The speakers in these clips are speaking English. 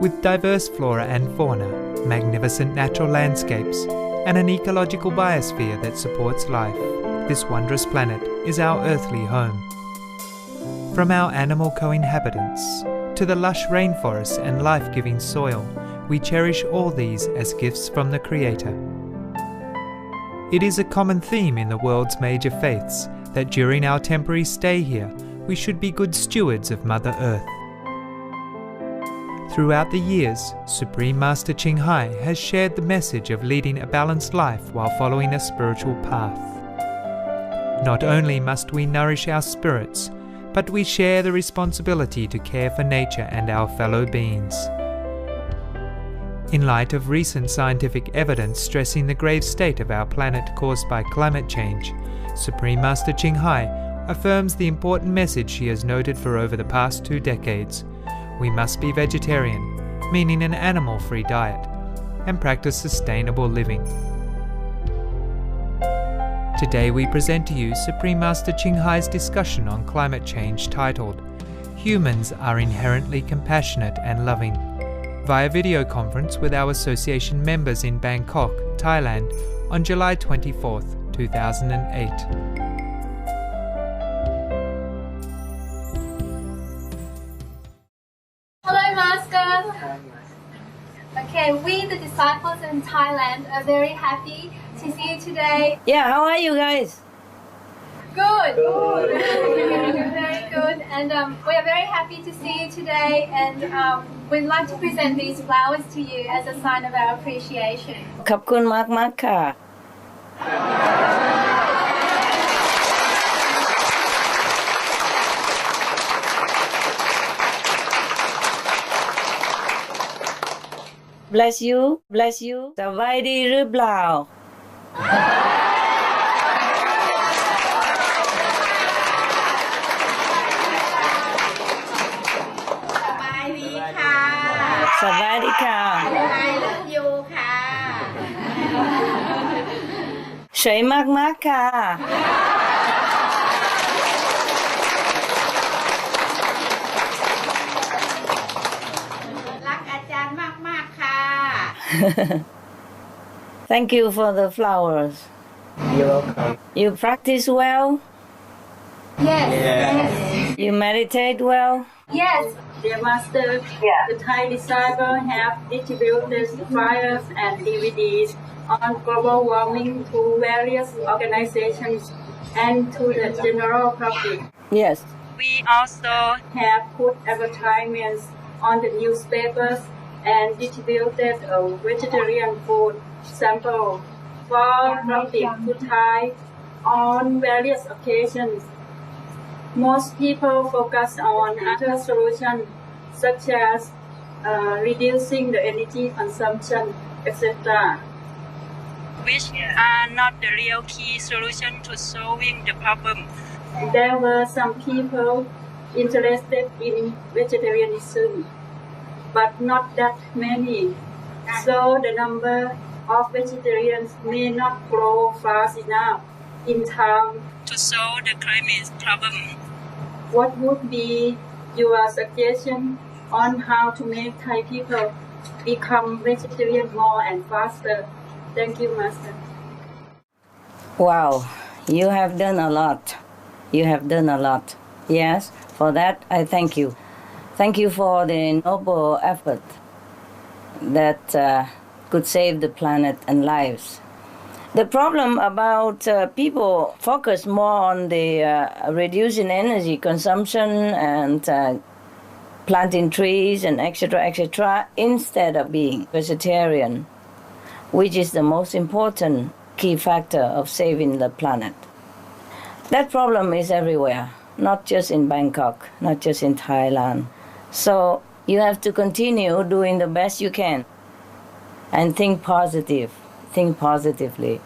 With diverse flora and fauna, magnificent natural landscapes, and an ecological biosphere that supports life, this wondrous planet is our earthly home. From our animal co-inhabitants to the lush rainforests and life-giving soil, we cherish all these as gifts from the Creator. It is a common theme in the world's major faiths that during our temporary stay here, we should be good stewards of Mother Earth. Throughout the years, Supreme Master Ching Hai has shared the message of leading a balanced life while following a spiritual path. Not only must we nourish our spirits, but we share the responsibility to care for nature and our fellow beings. In light of recent scientific evidence stressing the grave state of our planet caused by climate change, Supreme Master Ching Hai affirms the important message she has noted for over the past 2 decades. We must be vegetarian, meaning an animal-free diet, and practice sustainable living. Today we present to you Supreme Master Ching Hai's discussion on climate change titled, Humans are Inherently Compassionate and Loving, via video conference with our association members in Bangkok, Thailand, on July 24th, 2008. Hello, Master. Okay, we, the disciples in Thailand, are very happy to see you today. Yeah, how are you guys? Good. Very good. And we are very happy to see you today. And we'd like to present these flowers to you as a sign of our appreciation. ขอบคุณมากค่ะ Bless you, bless you. สบายดีหรือเปล่า สบายดีค่ะ สบายดีค่ะ I love you ค่ะ สวยมากๆค่ะ รักอาจารย์มากๆค่ะ Thank you for the flowers. You're welcome. You practice well? Yes. You meditate well? Yes. Dear Master, the Thai disciples have distributed flyers and DVDs on global warming to various organizations and to the general public. Yes. We also have put advertisements on the newspapers and distributed a vegetarian food sample for public to try on various occasions. Most people focus on other solutions such as reducing the energy consumption, etc., which are not the real key solution to solving the problem. There were some people interested in vegetarianism, but not that many. So the number of vegetarians may not grow fast enough in time to solve the climate problem. What would be your suggestion on how to make Thai people become vegetarian more and faster? Thank you, Master. Wow, you have done a lot. You have done a lot. Yes, for that I thank you. Thank you for the noble effort that could save the planet and lives. The problem about people focus more on the reducing energy consumption and planting trees and etc. instead of being vegetarian, which is the most important key factor of saving the planet. That problem is everywhere, not just in Bangkok, not just in Thailand. So you have to continue doing the best you can and think positive. Think positively.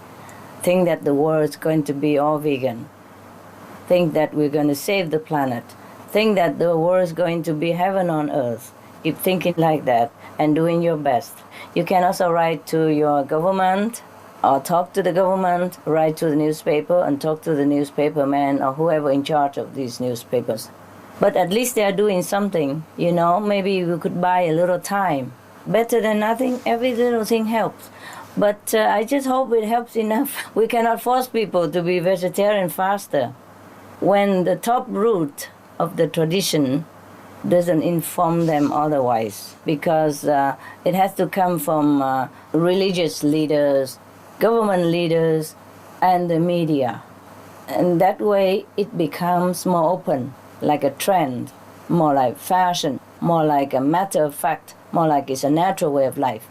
Think that the world is going to be all vegan. Think that we're going to save the planet. Think that the world is going to be heaven on earth. Keep thinking like that and doing your best. You can also write to your government or talk to the government, write to the newspaper and talk to the newspaperman or whoever in charge of these newspapers. But at least they are doing something, you know. Maybe we could buy a little time. Better than nothing, every little thing helps. But I just hope it helps enough. We cannot force people to be vegetarian faster. When the top root of the tradition doesn't inform them otherwise, because it has to come from religious leaders, government leaders, and the media. And that way it becomes more open, like a trend, more like fashion, more like a matter of fact, more like it's a natural way of life.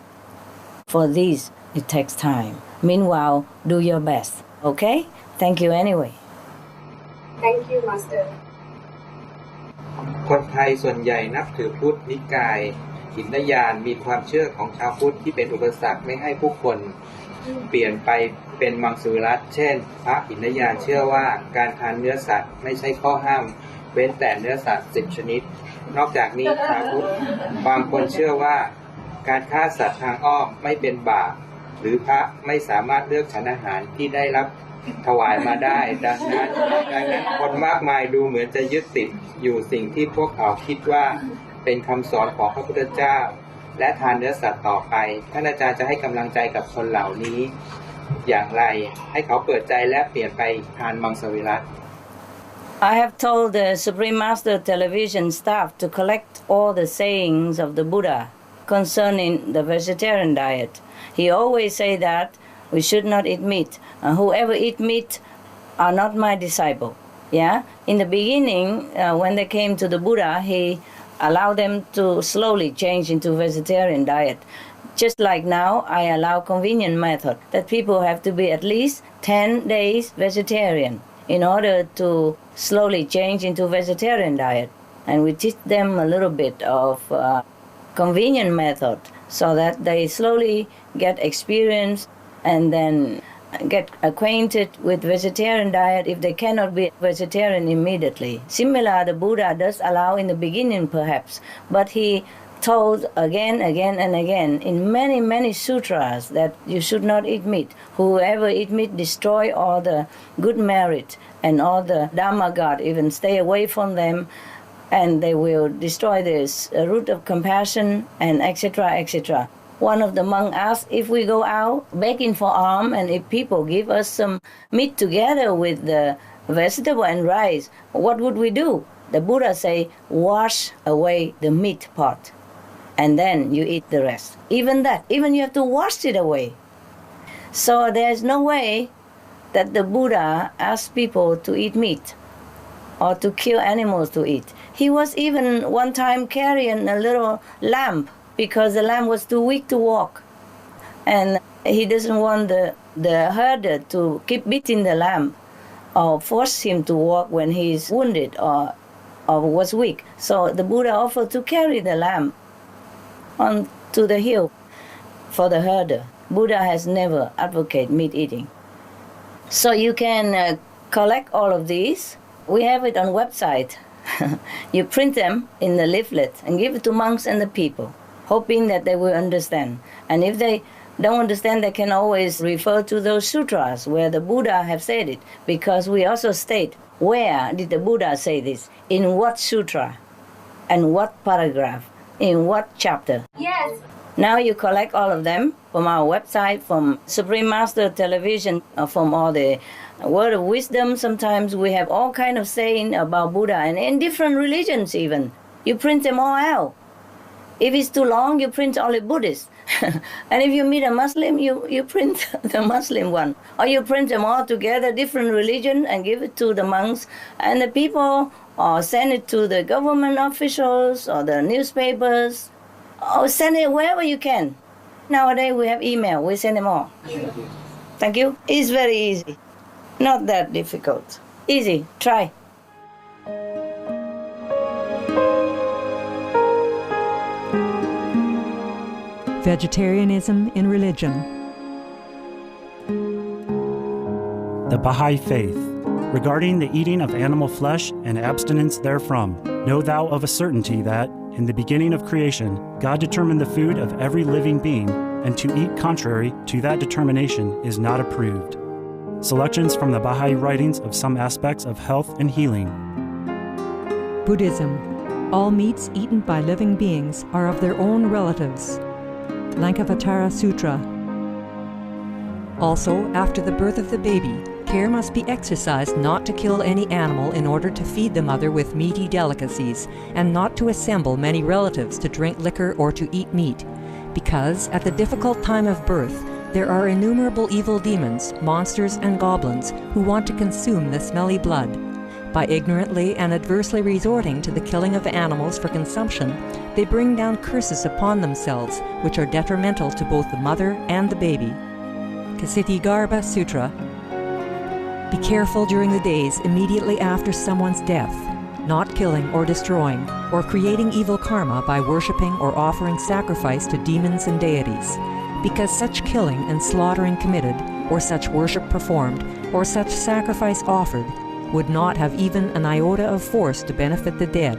For these, it takes time. Meanwhile, do your best, okay? Thank you anyway. Thank you, Master. คนไทยส่วนใหญ่นับถือพุทธนิกายหินยานมีความเชื่อของชาวพุทธที่เป็นอุปสรรคไม่ให้ผู้คนเปลี่ยนไปเป็นมังสวิรัติเช่นพระหินยานเชื่อว่าการทานเนื้อสัตว์ไม่ใช่ข้อห้ามเว้นแต่เนื้อสัตว์10 ชนิดนอกจากนี้ชาวพุทธบางคนเชื่อว่าการฆ่าสัตว์ทางอ้อมไม่เป็นบาปหรือพระไม่สามารถเลือกฉันอาหารที่ได้รับถวายมาได้ดังนั้นคนมากมายดูเหมือนจะยึดติดอยู่สิ่งที่พวกเขาคิดว่าเป็นคำสอนของพระพุทธเจ้าและทานเนื้อสัตว์ต่อไปท่านอาจารย์จะให้กำลังใจกับคนเหล่านี้อย่างไรให้เขาเปิดใจและเปลี่ยนไปทานมังสวิรัติ I have told the Supreme Master television staff to collect all the sayings of the Buddha concerning the vegetarian diet. He always say that we should not eat meat. Whoever eat meat are not my disciple. Yeah. In the beginning, when they came to the Buddha, he allowed them to slowly change into vegetarian diet. Just like now, I allow convenient method that people have to be at least 10 days vegetarian in order to slowly change into vegetarian diet. And we teach them a little bit of convenient method so that they slowly get experience and then get acquainted with vegetarian diet if they cannot be vegetarian immediately. Similar, the Buddha does allow in the beginning perhaps, but he told again and again in many sutras that you should not eat meat. Whoever eat meat destroy all the good merit and all the Dharma God, even stay away from them, and they will destroy this root of compassion and etc. etc. One of the monks asked if we go out begging for alms and if people give us some meat together with the vegetable and rice, what would we do? The Buddha say, wash away the meat part and then you eat the rest. Even that, even you have to wash it away. So there's no way that the Buddha asked people to eat meat or to kill animals to eat. He was even one time carrying a little lamb because the lamb was too weak to walk. And he doesn't want the herder to keep beating the lamb or force him to walk when he's wounded or was weak. So the Buddha offered to carry the lamb on to the hill for the herder. Buddha has never advocated meat eating. So you can collect all of these. We have it on website. You print them in the leaflet and give it to monks and the people, hoping that they will understand. And if they don't understand, they can always refer to those sutras where the Buddha have said it, because we also state where did the Buddha say this, in what sutra, and what paragraph, in what chapter. Yes. Now you collect all of them from our website, from Supreme Master Television, from all the word of wisdom. Sometimes we have all kind of saying about Buddha, and in different religions even. You print them all out. If it's too long, you print only Buddhist. And if you meet a Muslim, you print the Muslim one. Or you print them all together, different religion, and give it to the monks and the people, or send it to the government officials or the newspapers, or send it wherever you can. Nowadays we have email, we send them all. Thank you. It's very easy. Not that difficult. Easy. Try. Vegetarianism in religion. The Baha'i Faith. Regarding the eating of animal flesh and abstinence therefrom, know thou of a certainty that, in the beginning of creation, God determined the food of every living being and to eat contrary to that determination is not approved. Selections from the Baha'i writings of some aspects of health and healing. Buddhism. All meats eaten by living beings are of their own relatives. Lankavatara Sutra. Also, after the birth of the baby, care must be exercised not to kill any animal in order to feed the mother with meaty delicacies, and not to assemble many relatives to drink liquor or to eat meat, because at the difficult time of birth, there are innumerable evil demons, monsters, and goblins who want to consume the smelly blood. By ignorantly and adversely resorting to the killing of animals for consumption, they bring down curses upon themselves, which are detrimental to both the mother and the baby. Ksitigarbha Sutra. Be careful during the days immediately after someone's death, not killing or destroying, or creating evil karma by worshipping or offering sacrifice to demons and deities, because such killing and slaughtering committed, or such worship performed, or such sacrifice offered, would not have even an iota of force to benefit the dead,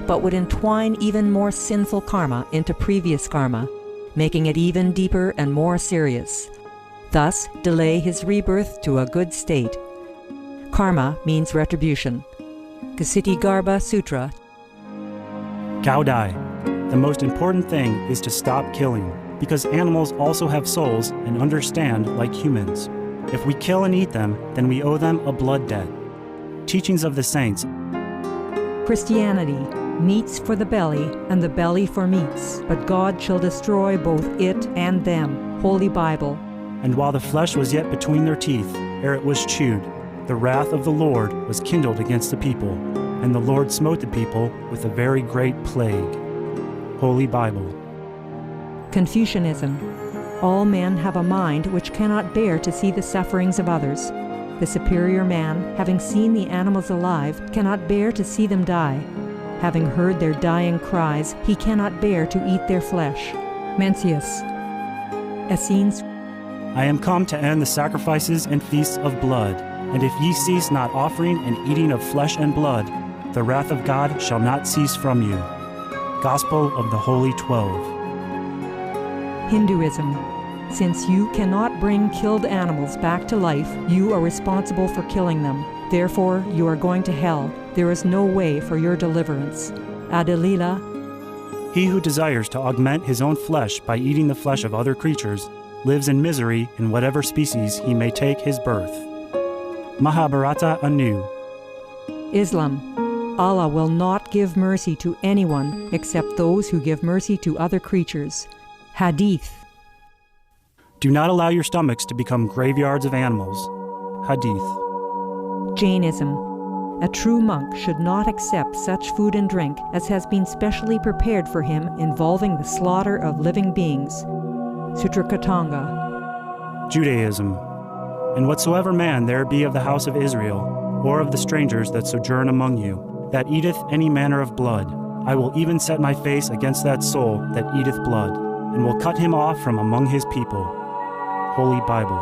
but would entwine even more sinful karma into previous karma, making it even deeper and more serious. Thus, delay his rebirth to a good state. Karma means retribution. Ksitigarbha Sutra. Gaudai. The most important thing is to stop killing, because animals also have souls and understand like humans. If we kill and eat them, then we owe them a blood debt. Teachings of the Saints. Christianity. Meats for the belly, and the belly for meats, but God shall destroy both it and them. Holy Bible. And while the flesh was yet between their teeth, ere it was chewed, the wrath of the Lord was kindled against the people, and the Lord smote the people with a very great plague. Holy Bible. Confucianism. All men have a mind which cannot bear to see the sufferings of others. The superior man, having seen the animals alive, cannot bear to see them die. Having heard their dying cries, he cannot bear to eat their flesh. Mencius. Essenes. I am come to end the sacrifices and feasts of blood, and if ye cease not offering and eating of flesh and blood, the wrath of God shall not cease from you. Gospel of the Holy 12. Hinduism. Since you cannot bring killed animals back to life, you are responsible for killing them. Therefore, you are going to hell. There is no way for your deliverance. Adalila. He who desires to augment his own flesh by eating the flesh of other creatures lives in misery in whatever species he may take his birth. Mahabharata anew. Islam. Allah will not give mercy to anyone except those who give mercy to other creatures. Hadith. Do not allow your stomachs to become graveyards of animals. Hadith. Jainism. A true monk should not accept such food and drink as has been specially prepared for him involving the slaughter of living beings. Sutrakatanga. Judaism. And whatsoever man there be of the house of Israel, or of the strangers that sojourn among you, that eateth any manner of blood, I will even set my face against that soul that eateth blood, and will cut him off from among his people. Holy Bible.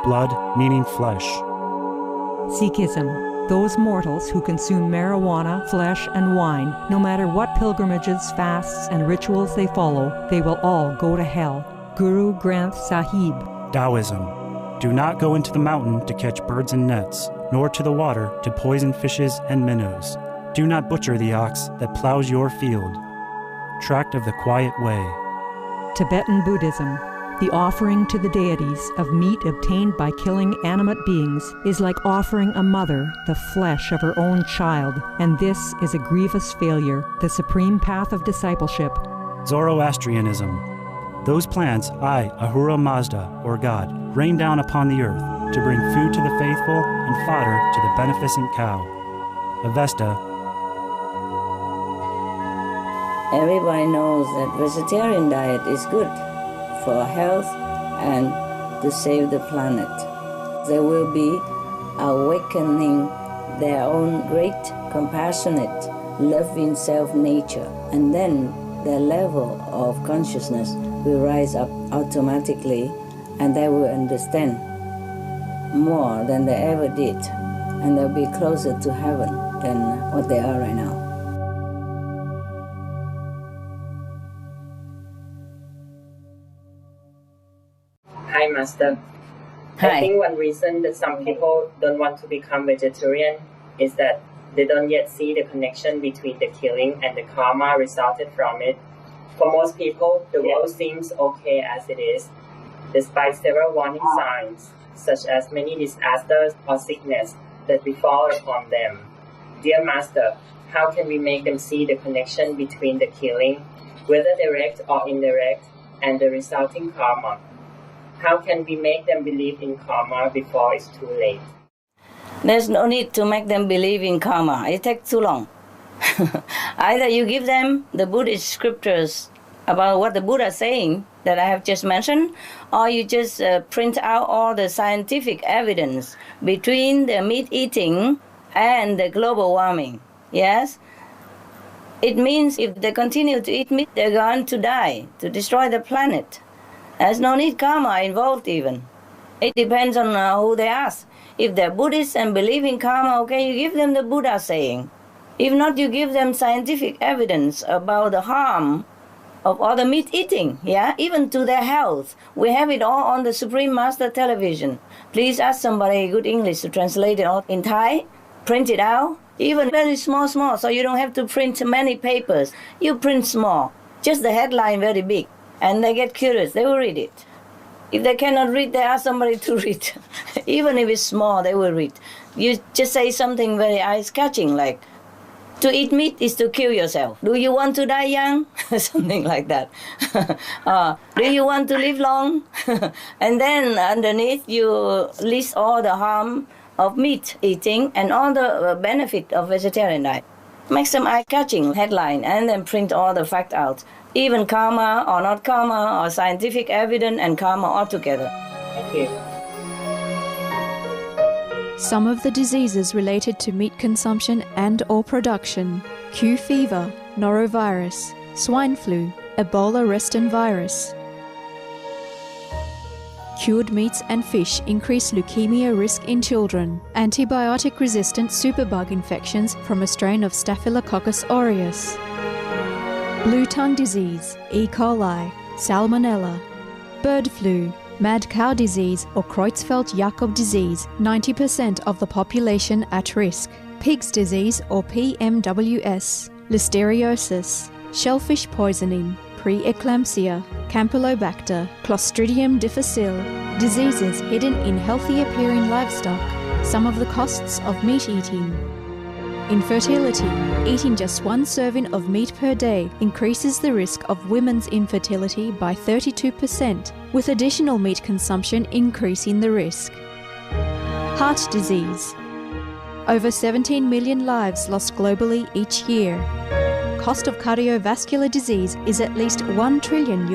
Blood meaning flesh. Sikhism. Those mortals who consume marijuana, flesh, and wine, no matter what pilgrimages, fasts, and rituals they follow, they will all go to hell. Guru Granth Sahib. Taoism. Do not go into the mountain to catch birds and nets, nor to the water to poison fishes and minnows. Do not butcher the ox that plows your field. Tract of the Quiet Way. Tibetan Buddhism. The offering to the deities of meat obtained by killing animate beings is like offering a mother the flesh of her own child, and this is a grievous failure, the supreme path of discipleship. Zoroastrianism. Those plants I, Ahura Mazda, or God, rain down upon the earth to bring food to the faithful and fodder to the beneficent cow. Avesta. Everybody knows that vegetarian diet is good for health and to save the planet. They will be awakening their own great, compassionate, loving self-nature, and then their level of consciousness will rise up automatically, and they will understand more than they ever did, and they'll be closer to heaven than what they are right now. Master. Hi. I think one reason that some people don't want to become vegetarian is that they don't yet see the connection between the killing and the karma resulted from it. For most people, the world seems okay as it is, despite several warning signs, such as many disasters or sickness that befall upon them. Dear Master, how can we make them see the connection between the killing, whether direct or indirect, and the resulting karma? How can we make them believe in karma before it's too late? There's no need to make them believe in karma. It takes too long. Either you give them the Buddhist scriptures about what the Buddha is saying that I have just mentioned, or you just print out all the scientific evidence between the meat eating and the global warming. Yes? It means if they continue to eat meat, they're going to die, to destroy the planet. There's no need karma involved even. It depends on who they ask. If they're Buddhists and believe in karma, okay, you give them the Buddha saying. If not, you give them scientific evidence about the harm of all the meat eating, yeah, even to their health. We have it all on the Supreme Master Television. Please ask somebody good English to translate it all in Thai, print it out, even very small, so you don't have to print many papers. You print small, just the headline very big, and they get curious, they will read it. If they cannot read, they ask somebody to read. Even if it's small, they will read. You just say something very eye-catching, like, to eat meat is to kill yourself. Do you want to die young? Something like that. Do you want to live long? And then underneath, you list all the harm of meat eating and all the benefit of vegetarian diet. Make some eye-catching headline and then print all the facts out. Even karma or not karma or scientific evidence and karma altogether. Thank you. Some of the diseases related to meat consumption and or production: Q fever, norovirus, swine flu, Ebola reston virus. Cured meats and fish increase leukemia risk in children. Antibiotic-resistant superbug infections from a strain of Staphylococcus aureus. Blue tongue disease, E. coli, salmonella. Bird flu, mad cow disease or Creutzfeldt-Jakob disease, 90% of the population at risk. Pig's disease or PMWS, listeriosis, shellfish poisoning, preeclampsia, Campylobacter, Clostridium difficile, diseases hidden in healthy-appearing livestock. Some of the costs of meat eating. Infertility. Eating just one serving of meat per day increases the risk of women's infertility by 32%, with additional meat consumption increasing the risk. Heart disease. Over 17 million lives lost globally each year. Cost of cardiovascular disease is at least $1 trillion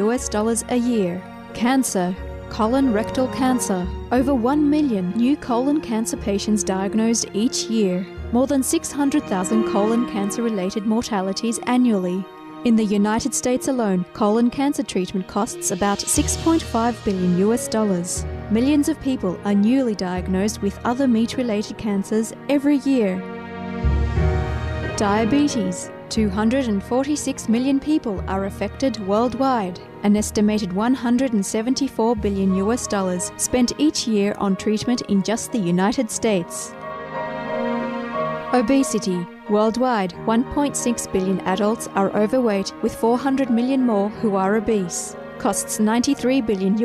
a year. Cancer. Colon rectal cancer. Over 1 million new colon cancer patients diagnosed each year. More than 600,000 colon cancer-related mortalities annually. In the United States alone, colon cancer treatment costs about $6.5 billion. Millions of people are newly diagnosed with other meat-related cancers every year. Diabetes. 246 million people are affected worldwide. An estimated $174 billion spent each year on treatment in just the United States. Obesity. Worldwide, 1.6 billion adults are overweight, with 400 million more who are obese. Costs $93 billion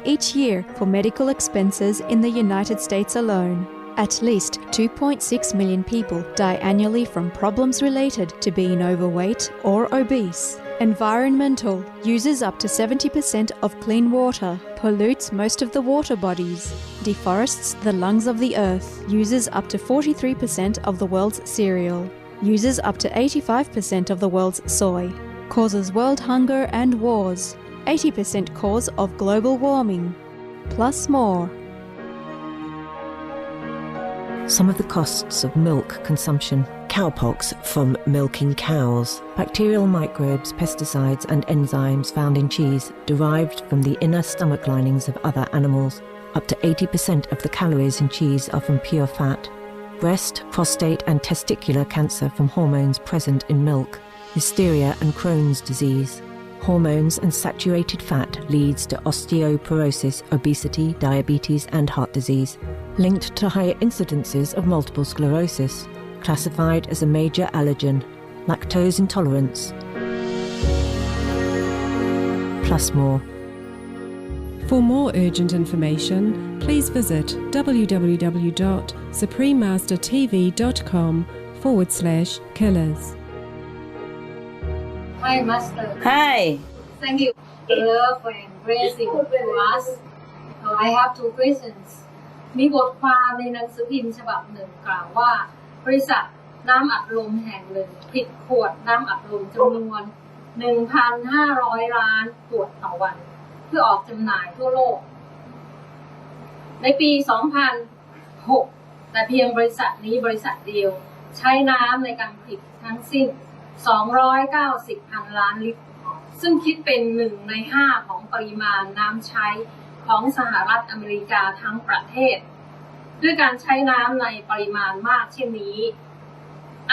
each year for medical expenses in the United States alone. At least 2.6 million people die annually from problems related to being overweight or obese. Environmental. Uses up to 70% of clean water. Pollutes most of the water bodies. Deforests the lungs of the earth. Uses up to 43% of the world's cereal. Uses up to 85% of the world's soy. Causes world hunger and wars. 80% cause of global warming. Plus more. Some of the costs of milk consumption: cowpox from milking cows, bacterial microbes, pesticides and enzymes found in cheese derived from the inner stomach linings of other animals. Up to 80% of the calories in cheese are from pure fat. Breast, prostate and testicular cancer from hormones present in milk. Hysteria and Crohn's disease. hormones and saturated fat leads to osteoporosis, obesity, diabetes and heart disease, linked to higher incidences of multiple sclerosis, classified as a major allergen, lactose intolerance, plus more. For more urgent information, please visit www.suprememastertv.com/killers. Hi, Master. Hi. Thank you for love and blessing to us. I have two questions. มีบทความในหนังสือพิมพ์ฉบับหนึ่งกล่าวว่าบริษัทน้ำอัดลมแห่งหนึ่งผลิตขวดน้ำอัดลมจำนวน 1,500 ล้านขวดต่อวันเพื่อออกจำหน่ายทั่วโลกในปี 2006 แต่เพียงบริษัทนี้บริษัทเดียวใช้น้ำในการผลิตทั้งสิ้น290,000 ล้านลิตรซึ่งคิดเป็น1 ใน 5ของปริมาณน้ำใช้ของสหรัฐอเมริกาทั้งประเทศด้วยการใช้น้ำในปริมาณมากเช่นนี้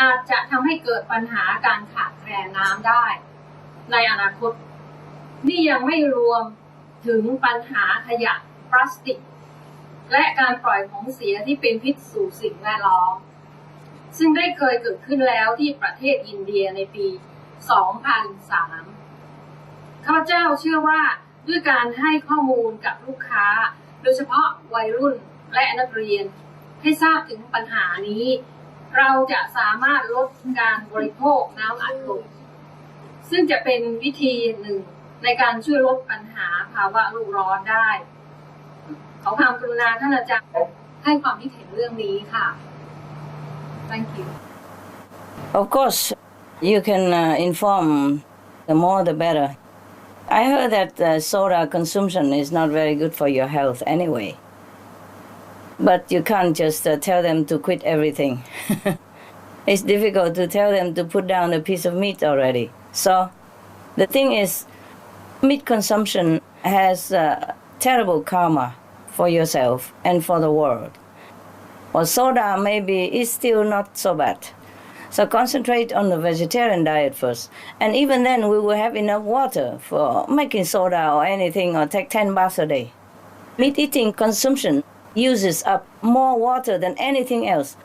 อาจจะทำให้เกิดปัญหาการขาดแคลนน้ำได้ในอนาคตนี่ยังไม่รวมถึงปัญหาขยะพลาสติกและการปล่อยของเสียที่เป็นพิษสู่สิ่งแวดล้อมซึ่งได้เคยเกิดขึ้นแล้วที่ประเทศอินเดียในปี 2003 ข้าพเจ้าเชื่อว่าด้วยการให้ข้อมูลกับลูกค้าโดยเฉพาะวัยรุ่นและนักเรียนให้ทราบถึงปัญหานี้เราจะสามารถลดการบริโภคน้ำอัดลมซึ่งจะเป็นวิธีหนึ่งในการช่วยลดปัญหาภาวะโลกร้อนได้ขอความกรุณาท่านอาจารย์ให้ความคิดเห็นเรื่องนี้ค่ะ Thank you. Of course, you can inform the more the better. I heard that soda consumption is not very good for your health anyway. But you can't just tell them to quit everything. It's difficult to tell them to put down a piece of meat already. So the thing is, meat consumption has terrible karma for yourself and for the world. Or soda maybe is still not so bad. So concentrate on the vegetarian diet first. And even then we will have enough water for making soda or anything or take 10 baths a day. Meat eating consumption uses up more water than anything else.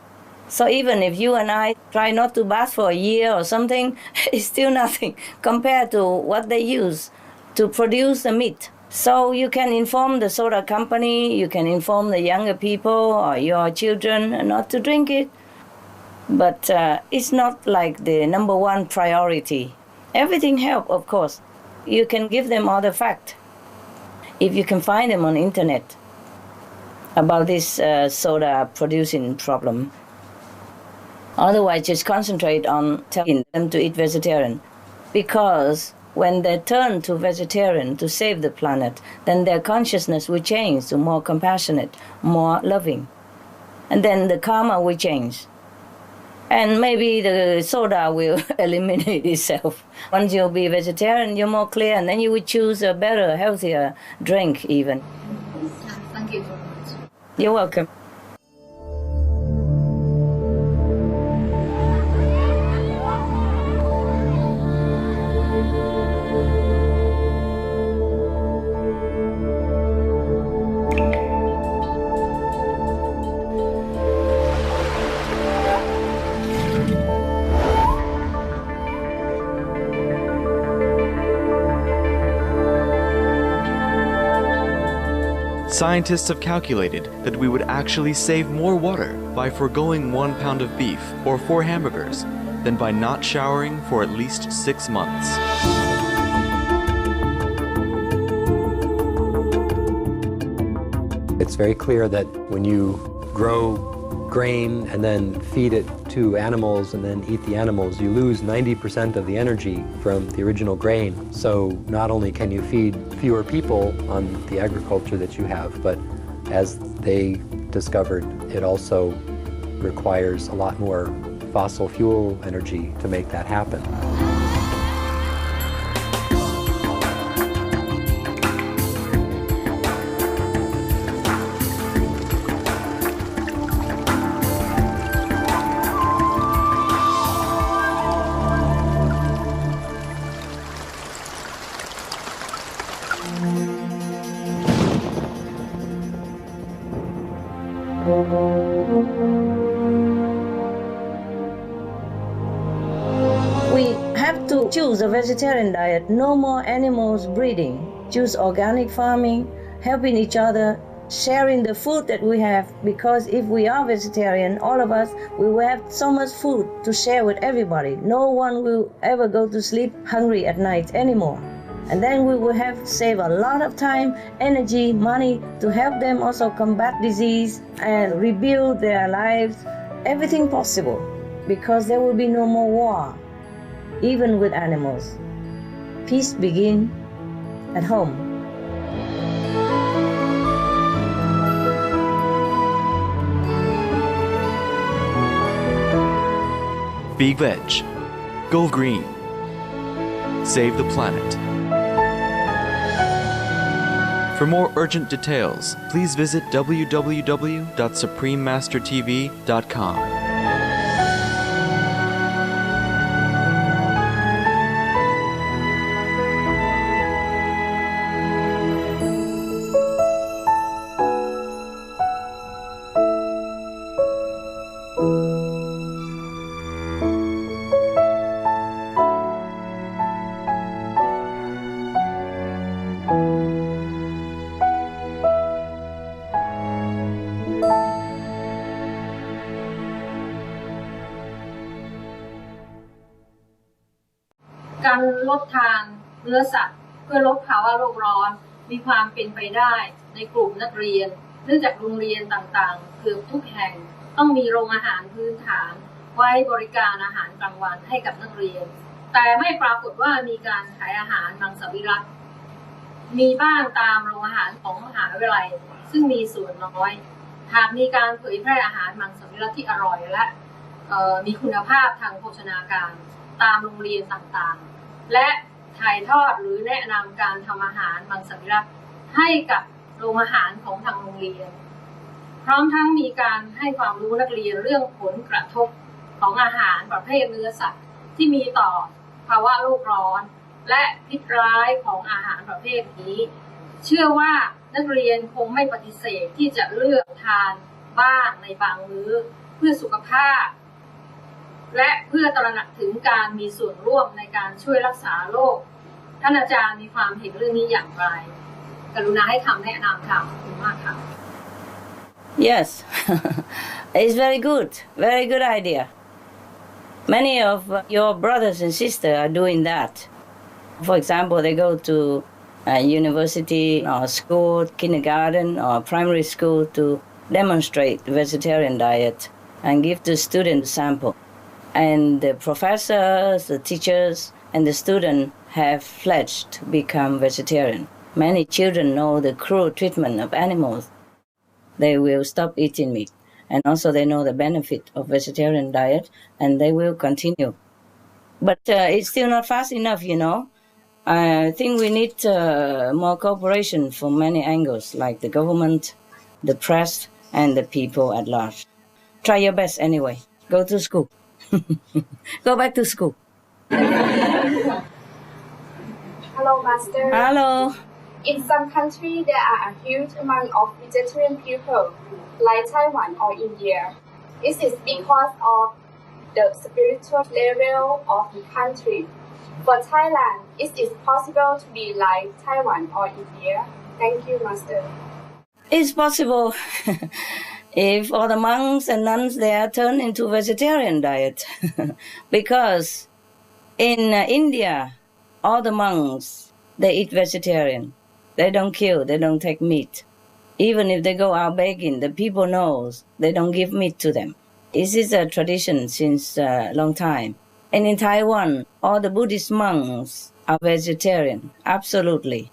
So even if you and I try not to bath for a year or something, it's still nothing compared to what they use to produce the meat. So you can inform the soda company, you can inform the younger people or your children not to drink it. But it's not like the number one priority. Everything helps, of course. You can give them all the facts. If you can find them on the internet about this soda producing problem. Otherwise, just concentrate on telling them to eat vegetarian. Because when they turn to vegetarian to save the planet, then their consciousness will change to more compassionate, more loving. And then the karma will change. And maybe the soda will eliminate itself. Once you'll be vegetarian, you're more clear, and then you will choose a better, healthier drink even. Thank you very much. You're welcome. Scientists have calculated that we would actually save more water by foregoing 1 pound of beef or 4 hamburgers than by not showering for at least 6 months. It's very clear that when you grow grain and then feed it to animals and then eat the animals, you lose 90% of the energy from the original grain. So not only can you feed fewer people on the agriculture that you have, but as they discovered, it also requires a lot more fossil fuel energy to make that happen. We have to choose a vegetarian diet, no more animals breeding, choose organic farming, helping each other, sharing the food that we have, because if we are vegetarian, all of us, we will have so much food to share with everybody. No one will ever go to sleep hungry at night anymore. And then we will have save a lot of time, energy, money to help them also combat disease and rebuild their lives, everything possible, because there will be no more war, even with animals. Peace begins at home. Be veg. Go green. Save the planet. For more urgent details, please visit www.suprememastertv.com.การลดทานเนื้อสัตว์เพื่อลดภาวะโลกร้อนมีความเป็นไปได้ในกลุ่มนักเรียนเนื่องจากโรงเรียนต่างๆเกือบทุกแห่งต้องมีโรงอาหารพื้นฐานไว้บริการอาหารกลางวันให้กับนักเรียนแต่ไม่ปรากฏว่ามีการขายอาหารมังสวิรัติมีบ้างตามโรงอาหารของมหาวิทยาลัยซึ่งมีส่วนน้อยหากมีการเผยแพร่อาหารมังสวิรัติที่อร่อยและมีคุณภาพทางโภชนาการตามโรงเรียนต่างๆและถ่ายทอดหรือแนะนำการทำอาหารมังสวิรัติให้กับโรงอาหารของทางโรงเรียนพร้อมทั้งมีการให้ความรู้นักเรียนเรื่องผลกระทบของอาหารประเภทเนื้อสัตว์ที่มีต่อภาวะโลกร้อนและพิษร้ายของอาหารประเภทนี้เชื่อว่านักเรียนคงไม่ปฏิเสธที่จะเลือกทานบ้างในบางมื้อเพื่อสุขภาพและเพื่อตระหนักถึงการมีส่วนร่วมในการช่วยรักษาโรคท่านอาจารย์มีความเห็นเรื่องนี้อย่างไรกรุณาให้คำแนะนำค่ะขอบคุณมากค่ะ Yes, it's very good idea. Many of your brothers and sisters are doing that. For example, they go to university or school, kindergarten or primary school to demonstrate vegetarian diet and give the students sample. And the professors, the teachers, and the students have pledged to become vegetarian. Many children know the cruel treatment of animals. They will stop eating meat. And also they know the benefit of vegetarian diet, and they will continue. But it's still not fast enough, you know. I think we need more cooperation from many angles, like the government, the press, and the people at large. Try your best anyway. Go to school. Go back to school. Hello, Master. Hello. In some countries, there are a huge amount of vegetarian people, like Taiwan or India. Is it because of the spiritual level of the country? For Thailand, is it possible to be like Taiwan or India? Thank you, Master. It's possible. If all the monks and nuns there turn into vegetarian diet. Because in India, all the monks, they eat vegetarian. They don't kill, they don't take meat. Even if they go out begging, the people knows they don't give meat to them. This is a tradition since a long time. And in Taiwan, all the Buddhist monks are vegetarian, absolutely.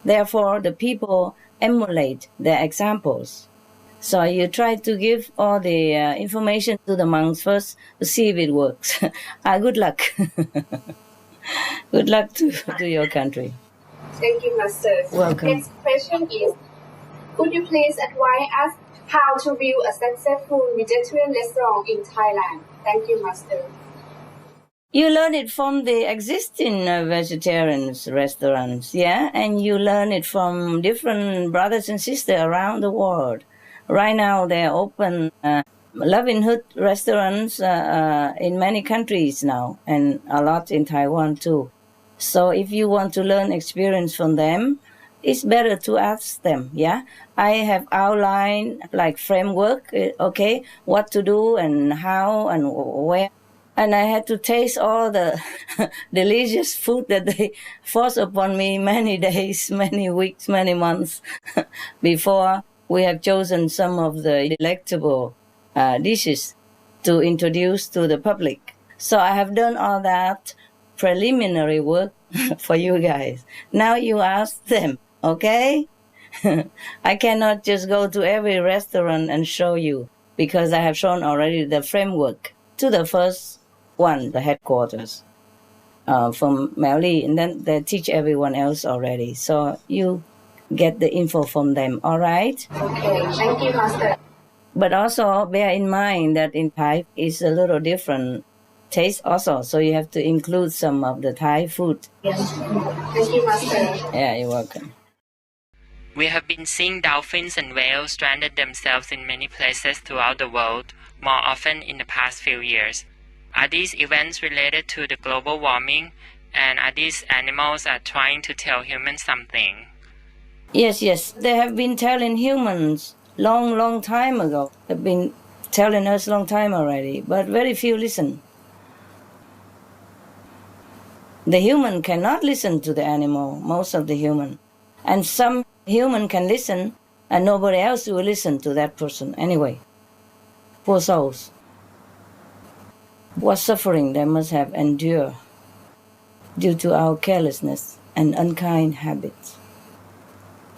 Therefore, the people emulate their examples. So you try to give all the information to the monks first to see if it works. Good luck. Good luck to your country. Thank you, Master. Welcome. Next question is, could you please advise us how to build a successful vegetarian restaurant in Thailand? Thank you, Master. You learn it from the existing vegetarian restaurants, yeah? And you learn it from different brothers and sisters around the world. Right now, they're open livelihood restaurants in many countries now, and a lot in Taiwan too. So if you want to learn experience from them, it's better to ask them, yeah? I have outlined like framework, okay, what to do and how and where. And I had to taste all the delicious food that they forced upon me many days, many weeks, many months before we have chosen some of the delectable dishes to introduce to the public. So I have done all that preliminary work for you guys. Now you ask them, okay? I cannot just go to every restaurant and show you because I have shown already the framework to the first one, the headquarters from Mèo Ly, and then they teach everyone else already. So you get the info from them, all right? Okay, thank you, Master. But also bear in mind that in Thai is a little different taste also, so you have to include some of the Thai food. Yes, thank you, Master. Yeah, you're welcome. We have been seeing dolphins and whales stranded themselves in many places throughout the world, more often in the past few years. Are these events related to the global warming, and are these animals trying to tell humans something? Yes, they have been telling humans long time ago. They've been telling us long time already, but very few listen. The human cannot listen to the animal, most of the human. And some human can listen, and nobody else will listen to that person anyway. Poor souls. What suffering they must have endured due to our carelessness and unkind habits.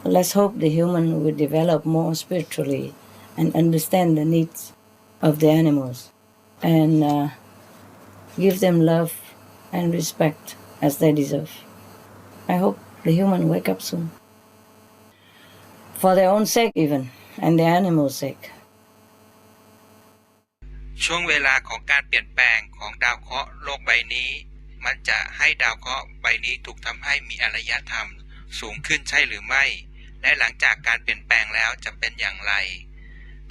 Let's hope the human will develop more spiritually and understand the needs of the animals and give them love and respect as they deserve. I hope the human wake up soon. For their own sake even, and the animals' sake. ช่วงเวลาของการเปลี่ยนแปลงของดาวเคราะห์โลกใบนี้มันจะให้ดาวเคราะห์ใบนี้ถูกทำให้มีอารยธรรมสูงขึ้นใช่หรือไม่และหลังจากการเปลี่ยนแปลงแล้วจะเป็นอย่างไร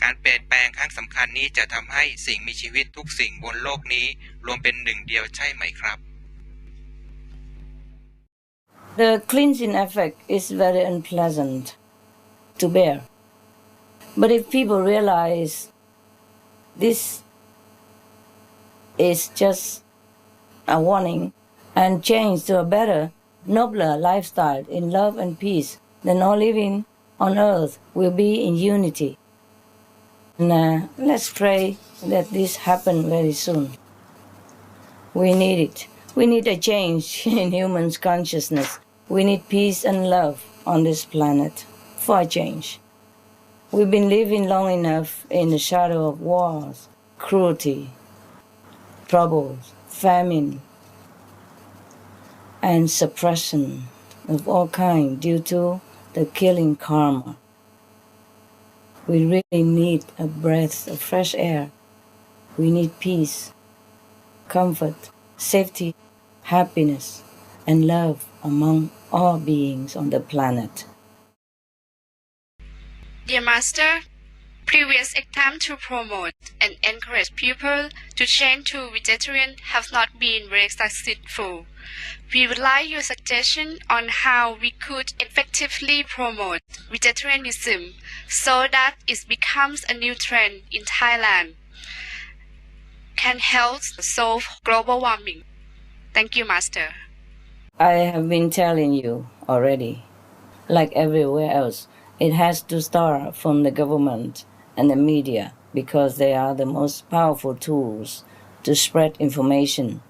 การเปลี่ยนแปลงครั้งสำคัญนี้จะทำให้สิ่งมีชีวิตทุกสิ่งบนโลกนี้รวมเป็นหนึ่งเดียวใช่ไหมครับ The cleansing effect is very unpleasant to bear. But if people realize this is just a warning and change to a better, nobler lifestyle in love and peace, then all living on earth will be in unity. And let's pray that this happen very soon. We need it. We need a change in humans' consciousness. We need peace and love on this planet for a change. We've been living long enough in the shadow of wars, cruelty, troubles, famine, and suppression of all kinds due to the killing karma. We really need a breath of fresh air. We need peace, comfort, safety, happiness, and love among all beings on the planet. Dear Master, previous attempts to promote and encourage people to change to vegetarian have not been very successful. We would like your suggestion on how we could effectively promote vegetarianism so that it becomes a new trend in Thailand, can help solve global warming. Thank you, Master. I have been telling you already, like everywhere else, it has to start from the government and the media because they are the most powerful tools to spread information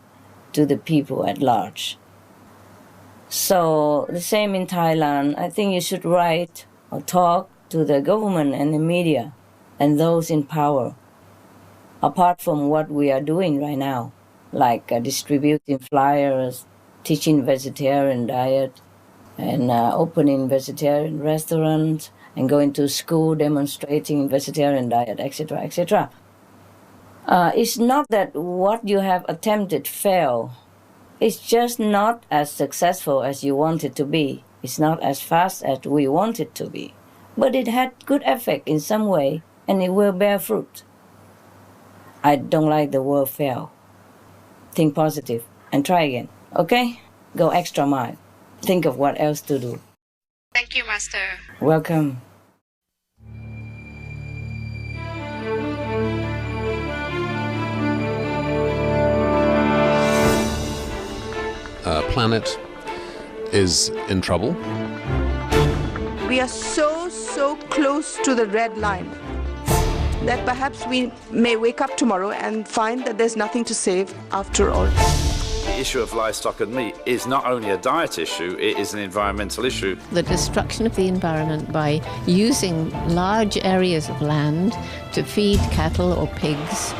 to the people at large. So the same in Thailand, I think you should write or talk to the government and the media and those in power, apart from what we are doing right now, like distributing flyers, teaching vegetarian diet, and opening vegetarian restaurants, and going to school demonstrating vegetarian diet, etc., etc. It's not that what you have attempted failed. It's just not as successful as you want it to be. It's not as fast as we want it to be. But it had good effect in some way and it will bear fruit. I don't like the word fail. Think positive and try again, okay? Go extra mile. Think of what else to do. Thank you, Master. Welcome. Planet is in trouble. We are so close to the red line that perhaps we may wake up tomorrow and find that there's nothing to save after all. The issue of livestock and meat is not only a diet issue, it is an environmental issue. The destruction of the environment by using large areas of land to feed cattle or pigs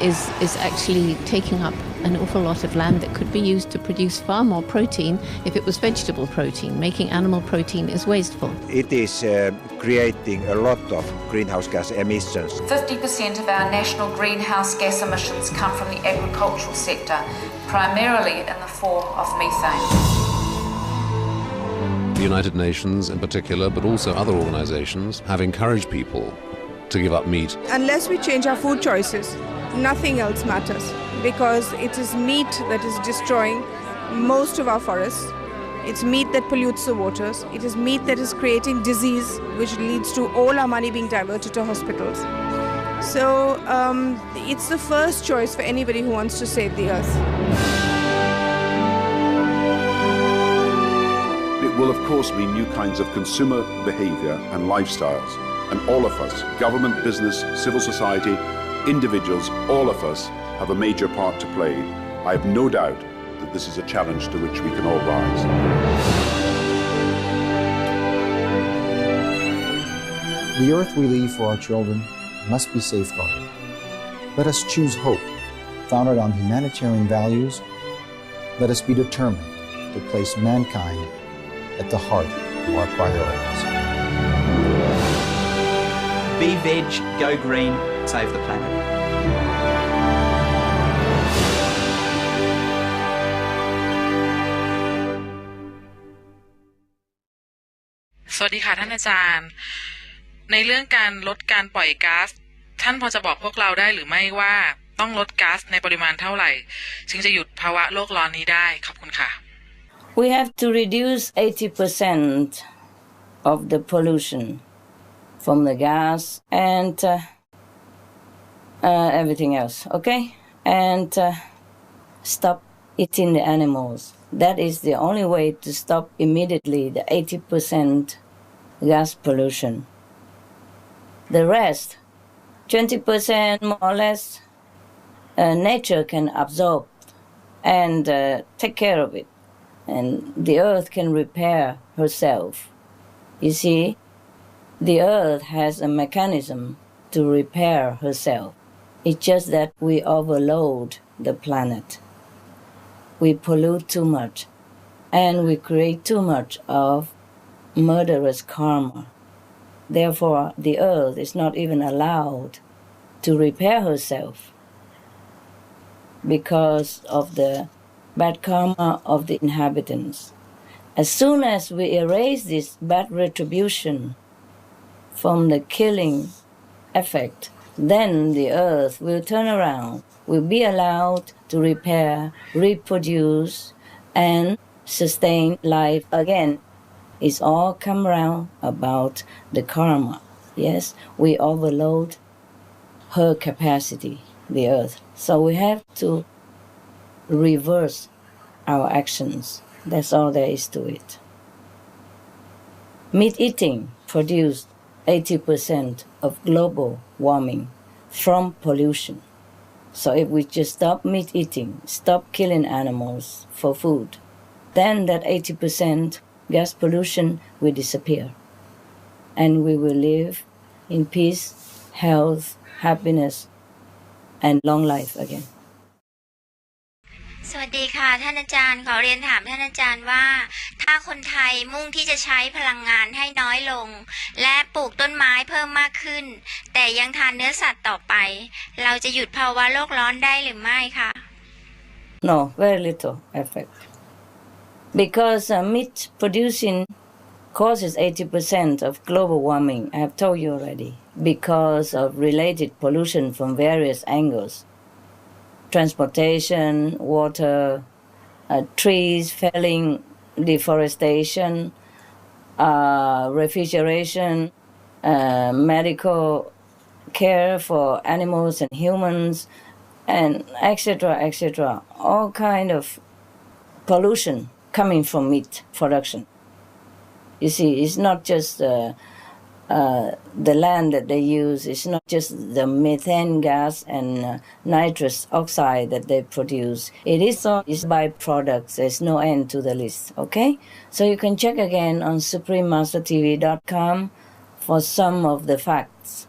is actually taking up an awful lot of land that could be used to produce far more protein if it was vegetable protein. Making animal protein is wasteful. It is creating a lot of greenhouse gas emissions. 50% of our national greenhouse gas emissions come from the agricultural sector, primarily in the form of methane. The United Nations in particular, but also other organizations, have encouraged people to give up meat. Unless we change our food choices, nothing else matters, because it is meat that is destroying most of our forests. It's meat that pollutes the waters. It is meat that is creating disease, which leads to all our money being diverted to hospitals. So it's the first choice for anybody who wants to save the earth. It will, of course, mean new kinds of consumer behaviour and lifestyles. And all of us, government, business, civil society, individuals, all of us have a major part to play. I have no doubt that this is a challenge to which we can all rise. The earth we leave for our children must be safeguarded. Let us choose hope, founded on humanitarian values. Let us be determined to place mankind at the heart of our priorities. Be veg, go green, save the planet. สวัสดีค่ะท่านอาจารย์ในเรื่องการลดการปล่อยก๊าซท่านพอจะบอกพวกเราได้หรือไม่ว่าต้องลดก๊าซในปริมาณเท่าไหร่จึงจะหยุดภาวะโลกร้อนนี้ได้ขอบคุณค่ะ We have to reduce 80% of the pollution from the gas and everything else, okay? And stop eating the animals. That is the only way to stop immediately the 80% gas pollution. The rest, 20% more or less, nature can absorb and take care of it. And the earth can repair herself. You see, the earth has a mechanism to repair herself. It's just that we overload the planet. We pollute too much, and we create too much of murderous karma. Therefore, the earth is not even allowed to repair herself because of the bad karma of the inhabitants. As soon as we erase this bad retribution from the killing effect, then the earth will turn around, will be allowed to repair, reproduce, and sustain life again. It's all come around about the karma. Yes, we overload her capacity, the earth. So we have to reverse our actions. That's all there is to it. Meat eating produced 80% of global warming from pollution. So if we just stop meat eating, stop killing animals for food, then that 80% gas pollution will disappear. And we will live in peace, health, happiness, and long life again. สวัสดีค่ะท่านอาจารย์ขอเรียนถามท่านอาจารย์ว่าถ้าคนไทยมุ่งที่จะใช้พลังงานให้น้อยลงและปลูกต้นไม้เพิ่มมากขึ้นแต่ยังทานเนื้อสัตว์ต่อไปเราจะหยุดภาวะโลกร้อนได้หรือไม่คะ No, very little effect. Because meat producing causes 80% of global warming. I have told you already, because of related pollution from various angles. Transportation, water, trees felling, deforestation, refrigeration, medical care for animals and humans, and etc., etc. All kind of pollution coming from meat production. You see, it's not just the land that they use. It's not just the methane gas and nitrous oxide that they produce. It is all its byproducts. There's no end to the list, okay? So you can check again on suprememastertv.com for some of the facts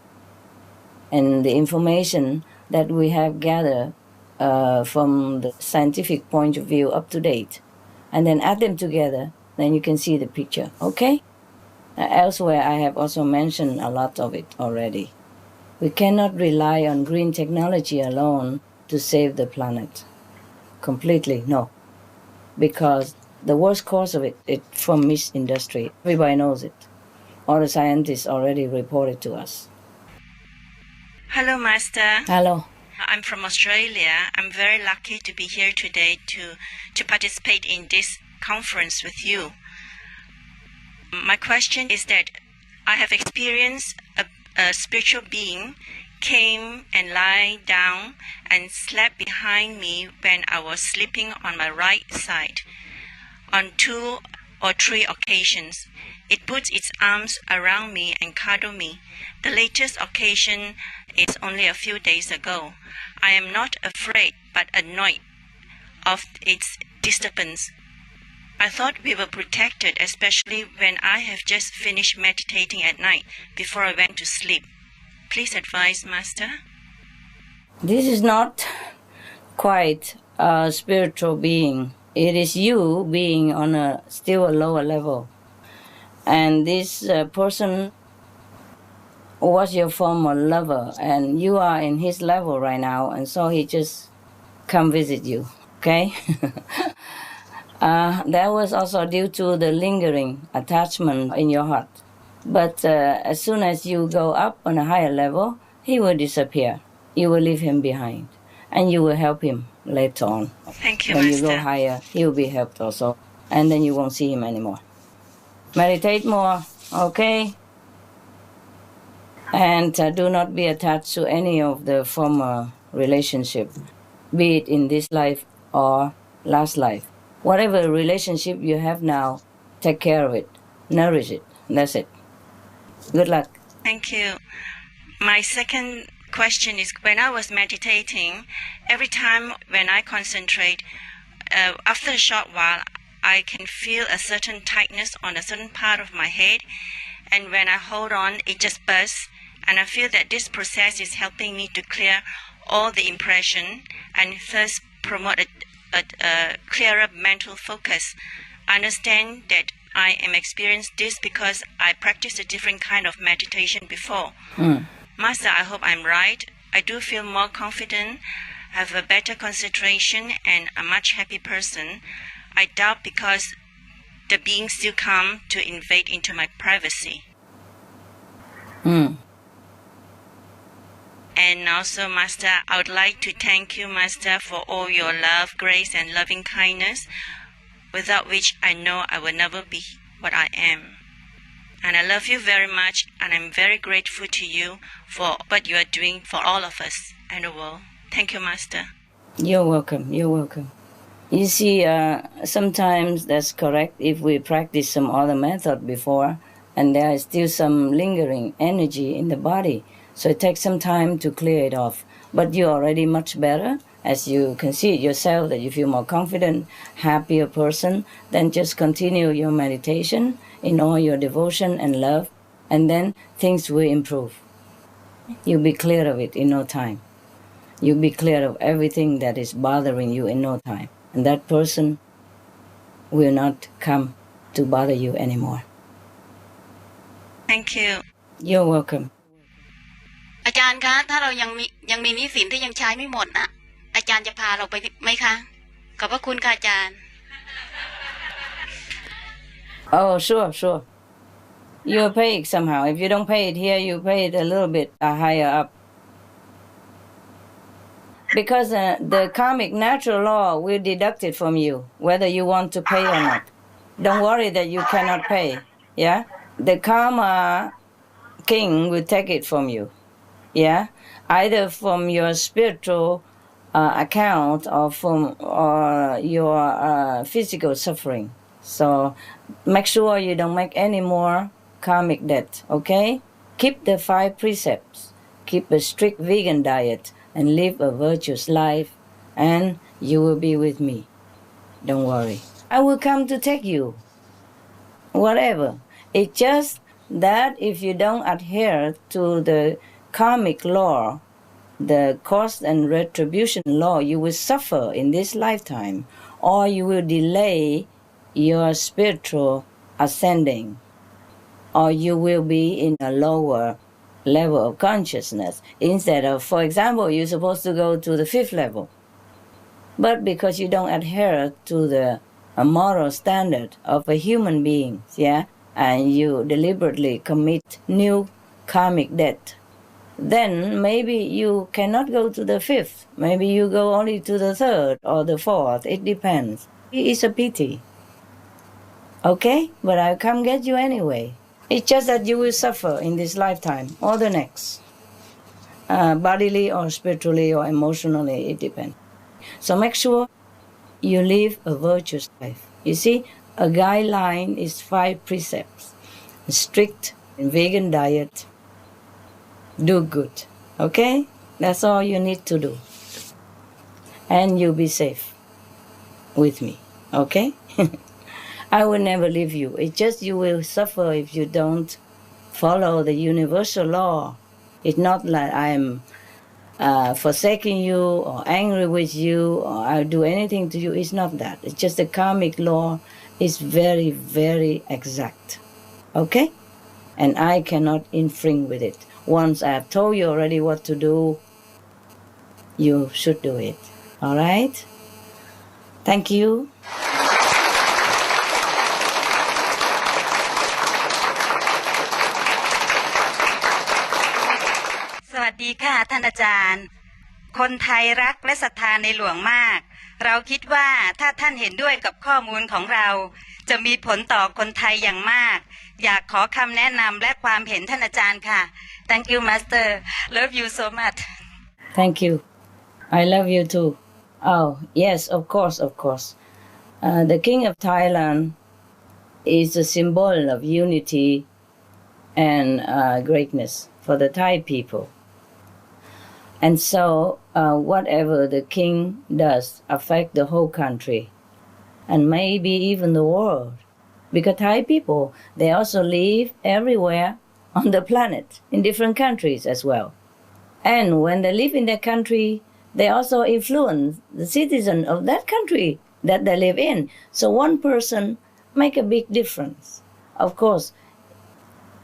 and the information that we have gathered from the scientific point of view up to date. And then add them together, then you can see the picture, okay? Elsewhere, I have also mentioned a lot of it already. We cannot rely on green technology alone to save the planet. Completely, no. Because the worst cause of it is from meat industry. Everybody knows it. All the scientists already reported to us. Hello, Master. Hello. I'm from Australia. I'm very lucky to be here today to participate in this conference with you. My question is that I have experienced a spiritual being came and lie down and slept behind me when I was sleeping on my right side on 2 or 3 occasions. It puts its arms around me and cuddle me. The latest occasion is only a few days ago. I am not afraid but annoyed of its disturbance. I thought we were protected, especially when I have just finished meditating at night before I went to sleep. Please advise, Master. This is not quite a spiritual being. It is you being on still a lower level. And this person was your former lover, and you are in his level right now, and so he just come visit you, okay? That was also due to the lingering attachment in your heart. But as soon as you go up on a higher level, he will disappear. You will leave him behind, and you will help him later on. Thank you, When Master. you go higher, he will be helped also, and then you won't see him anymore. Meditate more, okay? And do not be attached to any of the former relationship, be it in this life or last life. Whatever relationship you have now, take care of it, nourish it, that's it. Good luck. Thank you. My second question is, when I was meditating, every time when I concentrate, after a short while, I can feel a certain tightness on a certain part of my head, and when I hold on, it just bursts, and I feel that this process is helping me to clear all the impression and first promote a clearer mental focus. I understand that I am experiencing this because I practiced a different kind of meditation before. Master, I hope I'm right. I do feel more confident, have a better concentration, and a much happy person. I doubt because the beings still come to invade into my privacy. And also, Master, I would like to thank you, Master, for all your love, grace, and loving kindness, without which I know I will never be what I am. And I love you very much, and I'm very grateful to you for what you are doing for all of us and the world. Thank you, Master. You're welcome, you're welcome. You see, sometimes that's correct if we practice some other method before, and there is still some lingering energy in the body. So it takes some time to clear it off. But you're already much better, as you can see it yourself, that you feel more confident, happier person. Then just continue your meditation in all your devotion and love, and then things will improve. You'll be clear of it in no time. You'll be clear of everything that is bothering you in no time. And that person will not come to bother you anymore. Thank you. You're welcome. อาจารย์คะถ้าเรายังมีหนี้สินที่ยังใช้ไม่หมดนะอาจารย์จะพาเราไปไหมคะขอบพระคุณค่ะอาจารย์ Oh, sure, sure. you'll pay it somehow. If you don't pay it here, you pay it a little bit higher up. Because the karmic natural law will deduct it from you, whether you want to pay or not. Don't worry that you cannot pay. Yeah? The karma king will take it from you. Yeah? Either from your spiritual account or from your physical suffering. So make sure you don't make any more karmic debt, okay? Keep the 5 precepts. Keep a strict vegan diet and live a virtuous life, and you will be with me. Don't worry. I will come to take you. Whatever. It's just that if you don't adhere to the karmic law, the cost and retribution law, you will suffer in this lifetime, or you will delay your spiritual ascending, or you will be in a lower level of consciousness. Instead of, for example, you're supposed to go to the 5th level, but because you don't adhere to the moral standard of a human being, yeah, and you deliberately commit new karmic debt, then maybe you cannot go to the 5th. Maybe you go only to the 3rd or the 4th. It depends. It's a pity. Okay? But I'll come get you anyway. It's just that you will suffer in this lifetime or the next. Bodily or spiritually or emotionally, it depends. So make sure you live a virtuous life. You see, a guideline is 5 precepts. Strict vegan diet. Do good. Okay? That's all you need to do. And you'll be safe with me. Okay? I will never leave you. It's just you will suffer if you don't follow the universal law. It's not like I'm forsaking you or angry with you or I'll do anything to you. It's not that. It's just the karmic law is very, very exact. Okay? And I cannot infringe with it. Once I have told you already what to do, you should do it. All right? Thank you.สวัสดีค่ะท่านอาจารย์คนไทยรักและศรัทธาในหลวงมากเราคิดว่าถ้าท่านเห็นด้วยกับข้อมูลของเราจะมีผลต่อคนไทยอย่างมากอยากขอคำแนะนำและความเห็นท่านอาจารย์ค่ะ Thank you Master love you so much Thank you I love you too Oh yes of course the King of Thailand is a symbol of unity and greatness for the Thai people. And so whatever the king does affect the whole country and maybe even the world. Because Thai people, they also live everywhere on the planet, in different countries as well. And when they live in their country, they also influence the citizen of that country that they live in. So one person make a big difference. Of course,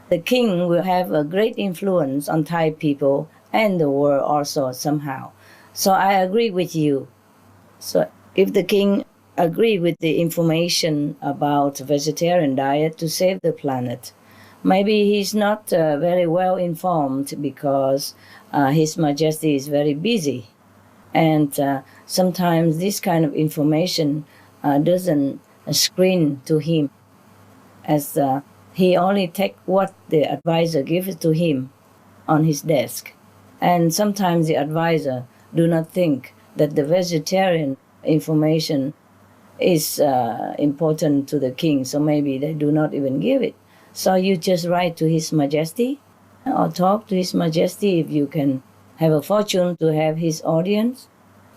the king will have a great influence on Thai people and the world also somehow. So I agree with you. So if the king agree with the information about vegetarian diet to save the planet, maybe he's not very well informed because His Majesty is very busy. And sometimes this kind of information doesn't screen to him as he only take what the advisor gives to him on his desk. And sometimes the advisor do not think that the vegetarian information is important to the king, so maybe they do not even give it. So you just write to His Majesty or talk to His Majesty if you can have a fortune to have his audience,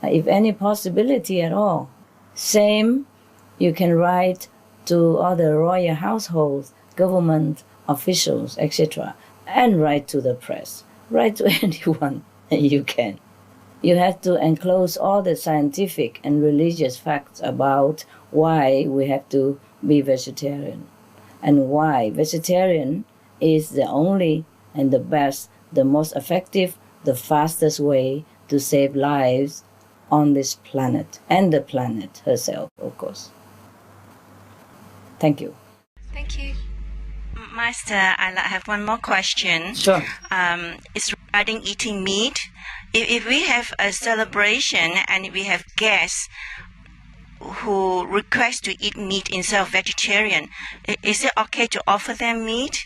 if any possibility at all. Same, you can write to other royal households, government officials, etc., and write to the press. Write to anyone you can. You have to enclose all the scientific and religious facts about why we have to be vegetarian and why vegetarian is the only and the best, the most effective, the fastest way to save lives on this planet and the planet herself, of course. Thank you. Thank you Master, I have one more question. Sure. It's regarding eating meat. If we have a celebration and we have guests who request to eat meat instead of vegetarian, is it okay to offer them meat?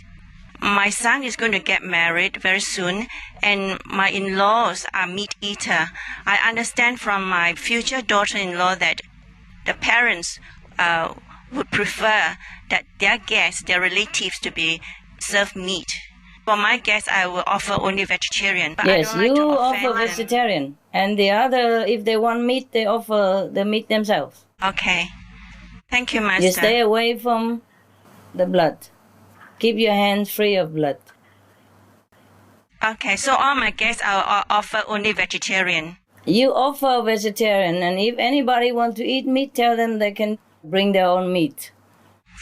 My son is going to get married very soon, and my in-laws are meat eater. I understand from my future daughter-in-law that the parents would prefer that their guests, their relatives, to be served meat. For my guests, I will offer only vegetarian. But Yes, I don't like you to offer offend vegetarian, and the other, if they want meat, they offer the meat themselves. Okay. Thank you, Master. You stay away from the blood. Keep your hands free of blood. Okay, so all my guests I'll offer only vegetarian. You offer vegetarian, and if anybody wants to eat meat, tell them they can bring their own meat.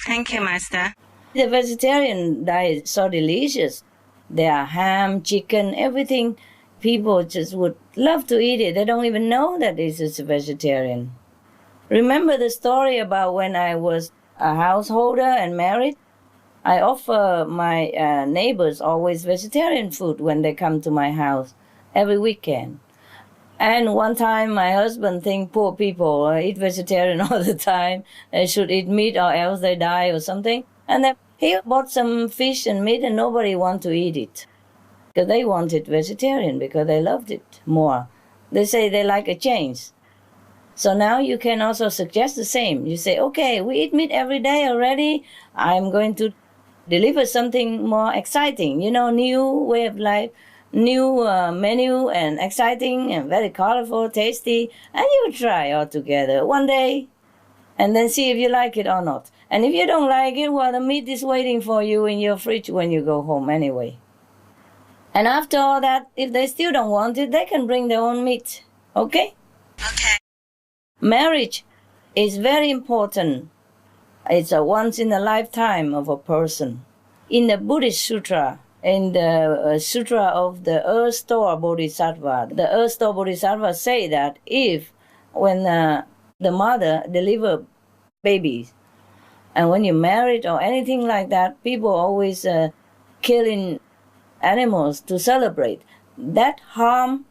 Thank you, Master. The vegetarian diet is so delicious. There are ham, chicken, everything. People just would love to eat it. They don't even know that this is a vegetarian. Remember the story about when I was a householder and married? I offer my neighbors always vegetarian food when they come to my house every weekend. And one time my husband think poor people eat vegetarian all the time. They should eat meat or else they die or something. And then he bought some fish and meat and nobody want to eat it. Because they wanted vegetarian because they loved it more. They say they like a change. So now you can also suggest the same. You say, okay, we eat meat every day already. I'm going to deliver something more exciting, new way of life, new menu and exciting and very colorful, tasty. And you try all together one day and then see if you like it or not. And if you don't like it, well, the meat is waiting for you in your fridge when you go home anyway. And after all that, if they still don't want it, they can bring their own meat. Okay? Okay. Marriage is very important. It's a once in a lifetime of a person. In the Buddhist Sutra, in the Sutra of the Earth Store Bodhisattva, the Earth Store Bodhisattva say that when the mother delivers babies, and when you're married or anything like that, people always killing animals to celebrate. That harm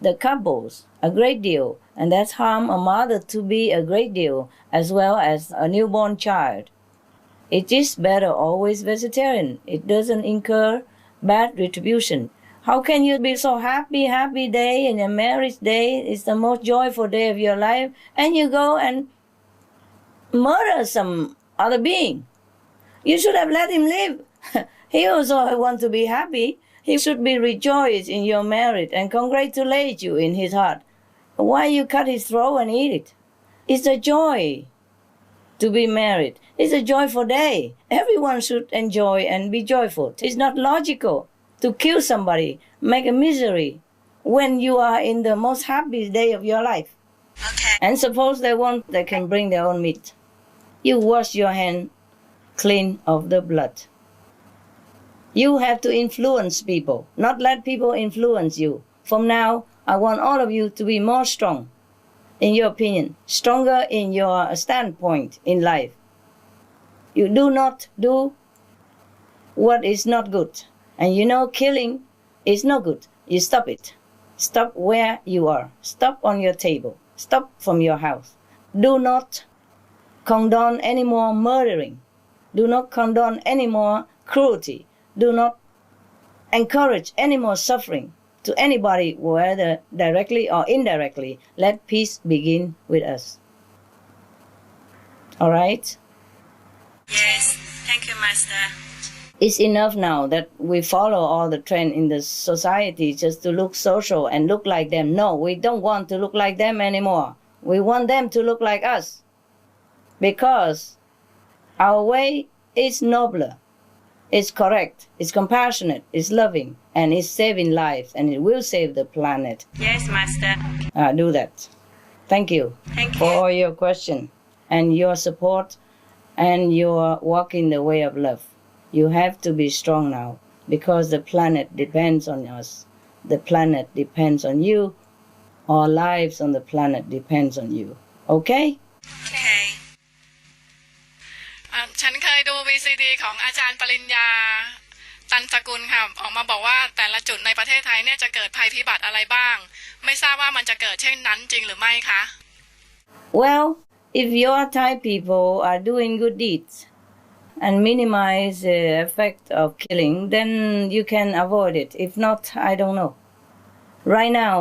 the couples a great deal, and that's harm a mother to be a great deal, as well as a newborn child. It is better always vegetarian. It doesn't incur bad retribution. How can you be so happy day and your marriage day is the most joyful day of your life, and you go and murder some other being? You should have let him live. He also wants to be happy. He should be rejoiced in your marriage and congratulate you in his heart. Why you cut his throat and eat it? It's a joy to be married. It's a joyful day. Everyone should enjoy and be joyful. It's not logical to kill somebody, make a misery when you are in the most happy day of your life. Okay. And suppose they want, they can bring their own meat. You wash your hand clean of the blood. You have to influence people, not let people influence you. From now, I want all of you to be more strong in your opinion, stronger in your standpoint in life. You do not do what is not good. And killing is not good. You stop it. Stop where you are. Stop on your table. Stop from your house. Do not condone any more murdering. Do not condone any more cruelty. Do not encourage any more suffering to anybody, whether directly or indirectly. Let peace begin with us. All right? Yes. Thank you, Master. It's enough now that we follow all the trend in the society just to look social and look like them. No, we don't want to look like them anymore. We want them to look like us. Because our way is nobler. It's correct, it's compassionate, it's loving, and it's saving lives, and it will save the planet. Yes, Master. Do that. Thank you. Thank you for your question and your support and your walk in the way of love. You have to be strong now because the planet depends on us. The planet depends on you. Our lives on the planet depends on you. Okay? Okay. ฉันเคยดู VCD ของอาจารย์ปริ ริญญาตันสกุลค่ะออกมาบอกว่าแต่ละจุดในประเทศไทยเนี่ยจะเกิดภัยพิบัติอะไรบ้างไม่ทราบว่ามันจะเกิดเช่นนั้นจริงหรือไม่คะ Well, if your Thai people are doing good deeds and minimize the effect of killing, then you can avoid it. If not, I don't know. Right now,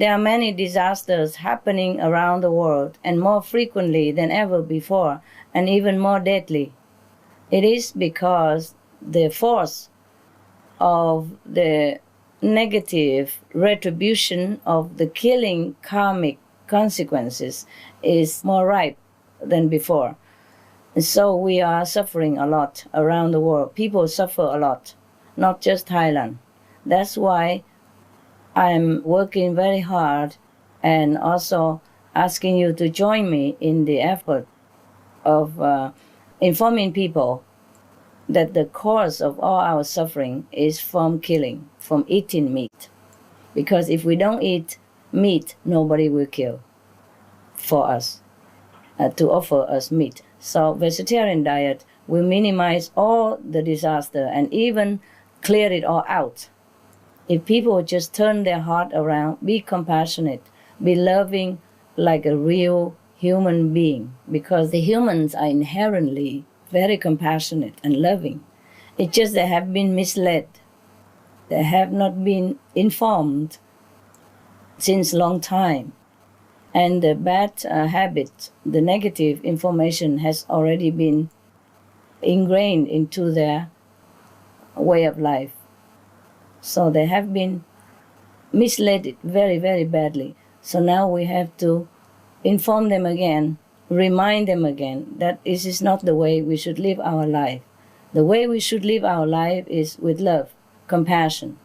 there are many disasters happening around the world and more frequently than ever before and even more deadly. It is because the force of the negative retribution of the killing karmic consequences is more ripe than before. And so we are suffering a lot around the world. People suffer a lot, not just Thailand. That's why I'm working very hard and also asking you to join me in the effort of informing people that the cause of all our suffering is from killing, from eating meat. Because if we don't eat meat, nobody will kill for us, to offer us meat. So vegetarian diet will minimize all the disaster and even clear it all out. If people just turn their heart around, be compassionate, be loving like a real human being, because the humans are inherently very compassionate and loving. It's just they have been misled. They have not been informed since long time. And the bad habit, the negative information has already been ingrained into their way of life. So they have been misled very, very badly. So now we have to inform them again, remind them again that this is not the way we should live our life. The way we should live our life is with love, compassion,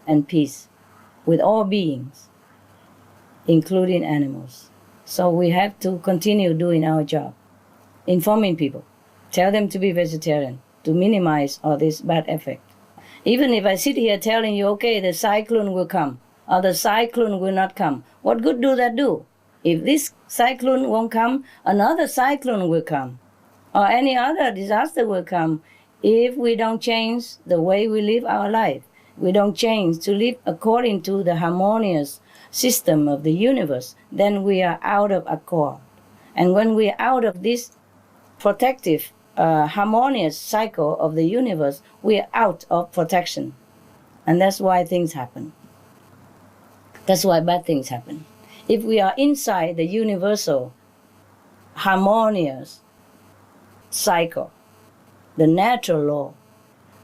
and peace with all beings, including animals. So we have to continue doing our job, informing people, tell them to be vegetarian, to minimize all this bad effect. Even if I sit here telling you, okay, the cyclone will come, or the cyclone will not come, what good do that do? If this cyclone won't come, another cyclone will come, or any other disaster will come. If we don't change the way we live our life, we don't change to live according to the harmonious system of the universe, then we are out of accord. And when we are out of this protective, harmonious cycle of the universe, we are out of protection. And that's why things happen. That's why bad things happen. If we are inside the universal, harmonious cycle, the natural law,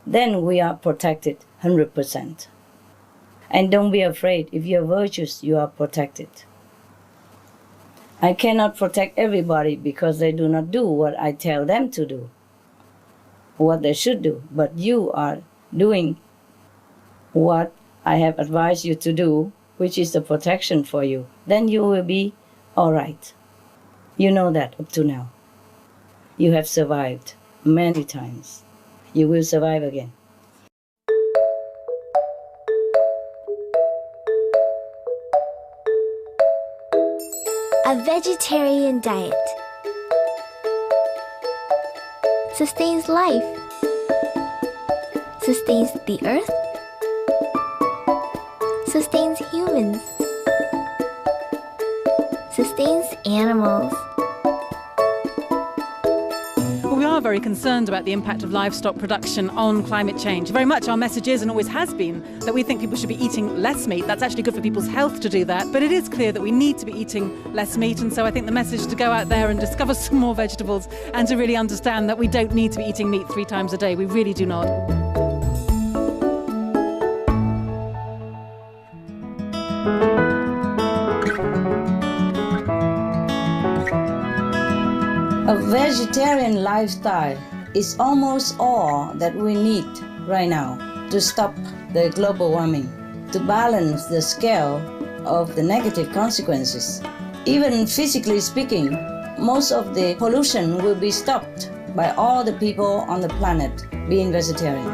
then we are protected 100%. And don't be afraid. If you're virtuous, you are protected. I cannot protect everybody because they do not do what I tell them to do, what they should do. But you are doing what I have advised you to do, which is the protection for you. Then you will be all right. You know that up to now. You have survived many times. You will survive again. A vegetarian diet sustains life, sustains the earth, sustains humans, sustains animals. We are very concerned about the impact of livestock production on climate change. Very much our message is, and always has been, that we think people should be eating less meat. That's actually good for people's health to do that. But it is clear that we need to be eating less meat. And so I think the message is to go out there and discover some more vegetables and to really understand that we don't need to be eating meat 3 times a day. We really do not. A vegetarian lifestyle is almost all that we need right now to stop the global warming, to balance the scale of the negative consequences. Even physically speaking, most of the pollution will be stopped by all the people on the planet being vegetarian.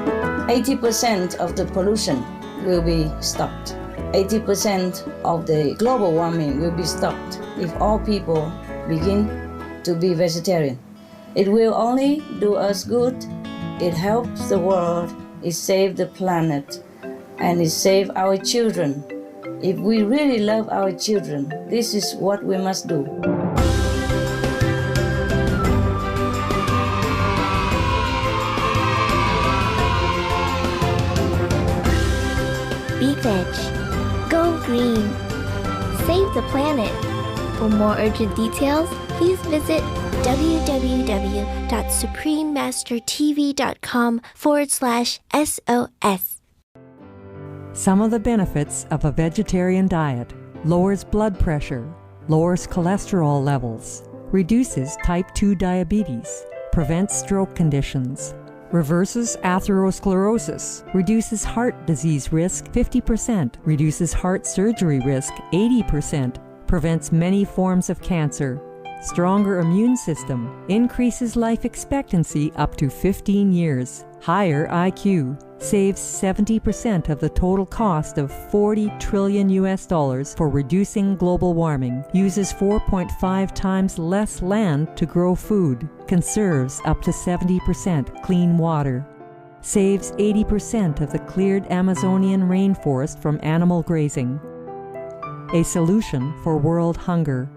80% of the pollution will be stopped. 80% of the global warming will be stopped if all people begin to be vegetarian. It will only do us good it helps the world, it saves the planet, and it saves our children. If we really love our children, this is what we must do. Be veg. Go green. Save the planet. For more urgent details, please visit www.suprememastertv.com/SOS. Some of the benefits of a vegetarian diet: lowers blood pressure, lowers cholesterol levels, reduces type 2 diabetes, prevents stroke conditions, reverses atherosclerosis, reduces heart disease risk 50%, reduces heart surgery risk 80%, prevents many forms of cancer, stronger immune system, increases life expectancy up to 15 years, higher IQ, saves 70% of the total cost of $40 trillion for reducing global warming, uses 4.5 times less land to grow food, conserves up to 70% clean water, saves 80% of the cleared Amazonian rainforest from animal grazing. A solution for world hunger.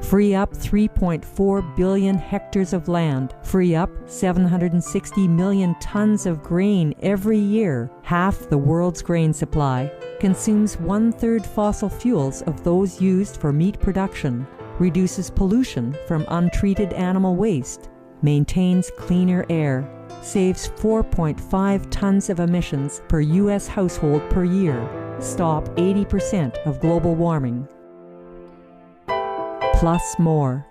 Free up 3.4 billion hectares of land, free up 760 million tons of grain every year, half the world's grain supply, consumes 1/3 fossil fuels of those used for meat production, reduces pollution from untreated animal waste, maintains cleaner air, saves 4.5 tons of emissions per U.S. household per year, stop 80% of global warming. Plus more.